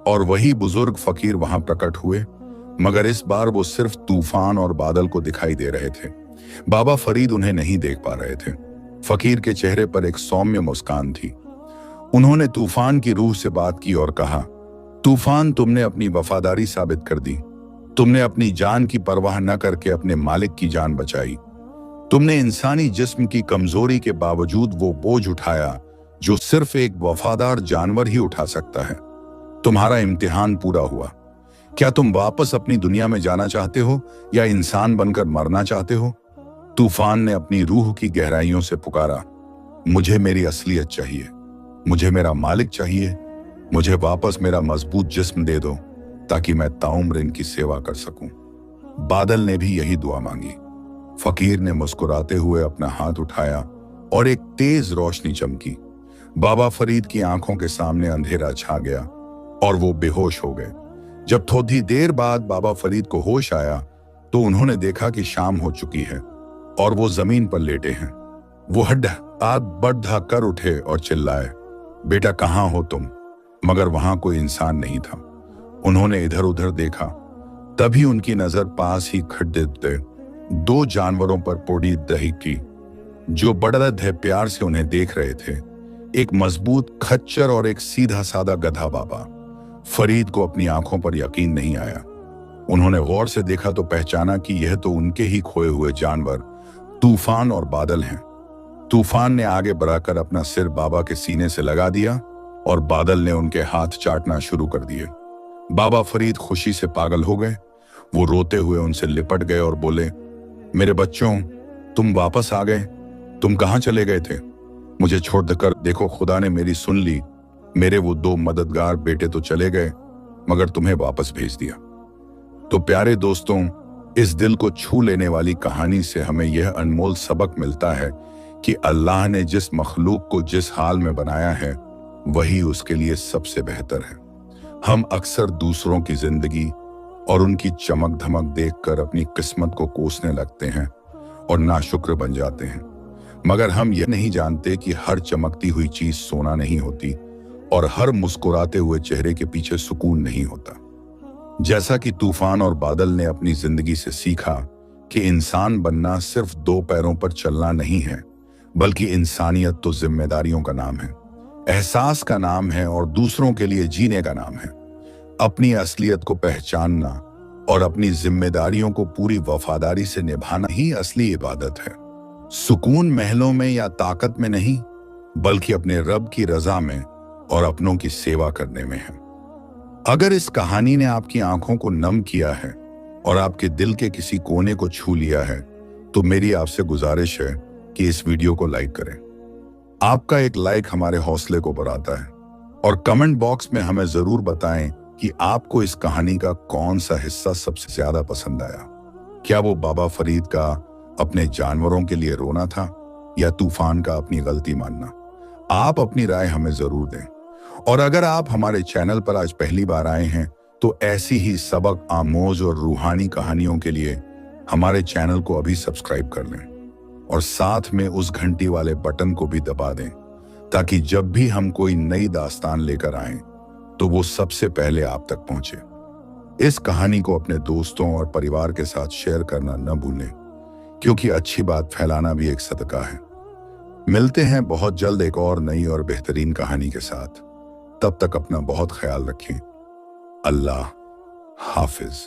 और वही बुजुर्ग फकीर वहां प्रकट हुए, मगर इस बार वो सिर्फ तूफान और बादल को दिखाई दे रहे थे। बाबा फरीद उन्हें नहीं देख पा रहे थे। फकीर के चेहरे पर एक सौम्य मुस्कान थी। उन्होंने तूफान की रूह से बात की और कहा, तूफान, तुमने अपनी वफादारी साबित कर दी। तुमने अपनी जान की परवाह न करके अपने मालिक की जान बचाई। तुमने इंसानी जिस्म की कमजोरी के बावजूद वो बोझ उठाया जो सिर्फ एक वफादार जानवर ही उठा सकता है। तुम्हारा इम्तिहान पूरा हुआ। क्या तुम वापस अपनी दुनिया में जाना चाहते हो या इंसान बनकर मरना चाहते हो? तूफान ने अपनी रूह की गहराइयों से पुकारा, मुझे मेरी असलियत चाहिए, मुझे मेरा मालिक चाहिए, मुझे वापस मेरा मजबूत जिस्म दे दो ताकि मैं ताउम्र इनकी सेवा कर सकूं। बादल ने भी यही दुआ मांगी। फकीर ने मुस्कुराते हुए अपना हाथ उठाया और एक तेज रोशनी चमकी। बाबा फरीद की आंखों के सामने अंधेरा छा गया और वो बेहोश हो गए। जब थोड़ी देर बाद बाबा फरीद को होश आया तो उन्होंने देखा कि शाम हो चुकी है और वो जमीन पर लेटे हैं। वो हाथ बढ़ा कर उठे और चिल्लाए, बेटा कहाँ हो तुम? मगर वहां कोई इंसान नहीं था। उन्होंने इधर उधर देखा, तभी उनकी नजर पास ही खड़े दो जानवरों पर पड़ी रही थी जो बड़े प्यार से उन्हें देख रहे थे। एक मजबूत खच्चर और एक सीधा साधा गधा। बाबा फरीद को अपनी आंखों पर यकीन नहीं आया। उन्होंने गौर से देखा तो पहचाना कि यह तो उनके ही खोए हुए जानवर तूफान और बादल हैं। तूफान ने आगे बढ़ाकर अपना सिर बाबा के सीने से लगा दिया और बादल ने उनके हाथ चाटना शुरू कर दिए। बाबा फरीद खुशी से पागल हो गए। वो रोते हुए उनसे लिपट गए और बोले, मेरे बच्चों, तुम वापस आ गए। तुम कहां चले गए थे? मुझे छोड़ देकर देखो, खुदा ने मेरी सुन ली। मेरे वो दो मददगार बेटे तो चले गए मगर तुम्हें वापस भेज दिया। तो प्यारे दोस्तों, इस दिल को छू लेने वाली कहानी से हमें यह अनमोल सबक मिलता है कि अल्लाह ने जिस मखलूक को जिस हाल में बनाया है वही उसके लिए सबसे बेहतर है। हम अक्सर दूसरों की जिंदगी और उनकी चमक धमक देखकर अपनी किस्मत को कोसने लगते हैं और नाशुक्र बन जाते हैं, मगर हम यह नहीं जानते कि हर चमकती हुई चीज सोना नहीं होती और हर मुस्कुराते हुए चेहरे के पीछे सुकून नहीं होता। जैसा कि तूफान और बादल ने अपनी जिंदगी से सीखा कि इंसान बनना सिर्फ दो पैरों पर चलना नहीं है, बल्कि इंसानियत तो जिम्मेदारियों का नाम है, एहसास का नाम है और दूसरों के लिए जीने का नाम है। अपनी असलियत को पहचानना और अपनी जिम्मेदारियों को पूरी वफादारी से निभाना ही असली इबादत है। सुकून महलों में या ताकत में नहीं, बल्कि अपने रब की रजा में और अपनों की सेवा करने में है। अगर इस कहानी ने आपकी आंखों को नम किया है और आपके दिल के किसी कोने को छू लिया है, तो मेरी आपसे गुजारिश है कि इस वीडियो को लाइक करें। आपका एक लाइक हमारे हौसले को बढ़ाता है। और कमेंट बॉक्स में हमें जरूर बताएं कि आपको इस कहानी का कौन सा हिस्सा सबसे ज्यादा पसंद आया। क्या वो बाबा फरीद का अपने जानवरों के लिए रोना था, या तूफान का अपनी गलती मानना? आप अपनी राय हमें जरूर दें। और अगर आप हमारे चैनल पर आज पहली बार आए हैं, तो ऐसी ही सबक आमोज और रूहानी कहानियों के लिए हमारे चैनल को अभी सब्सक्राइब कर लें और साथ में उस घंटी वाले बटन को भी दबा दें, ताकि जब भी हम कोई नई दास्तान लेकर आएं तो वो सबसे पहले आप तक पहुंचे। इस कहानी को अपने दोस्तों और परिवार के साथ शेयर करना न भूलें, क्योंकि अच्छी बात फैलाना भी एक सदका है। मिलते हैं बहुत जल्द एक और नई और बेहतरीन कहानी के साथ। तब तक अपना बहुत ख्याल रखें। अल्लाह हाफिज।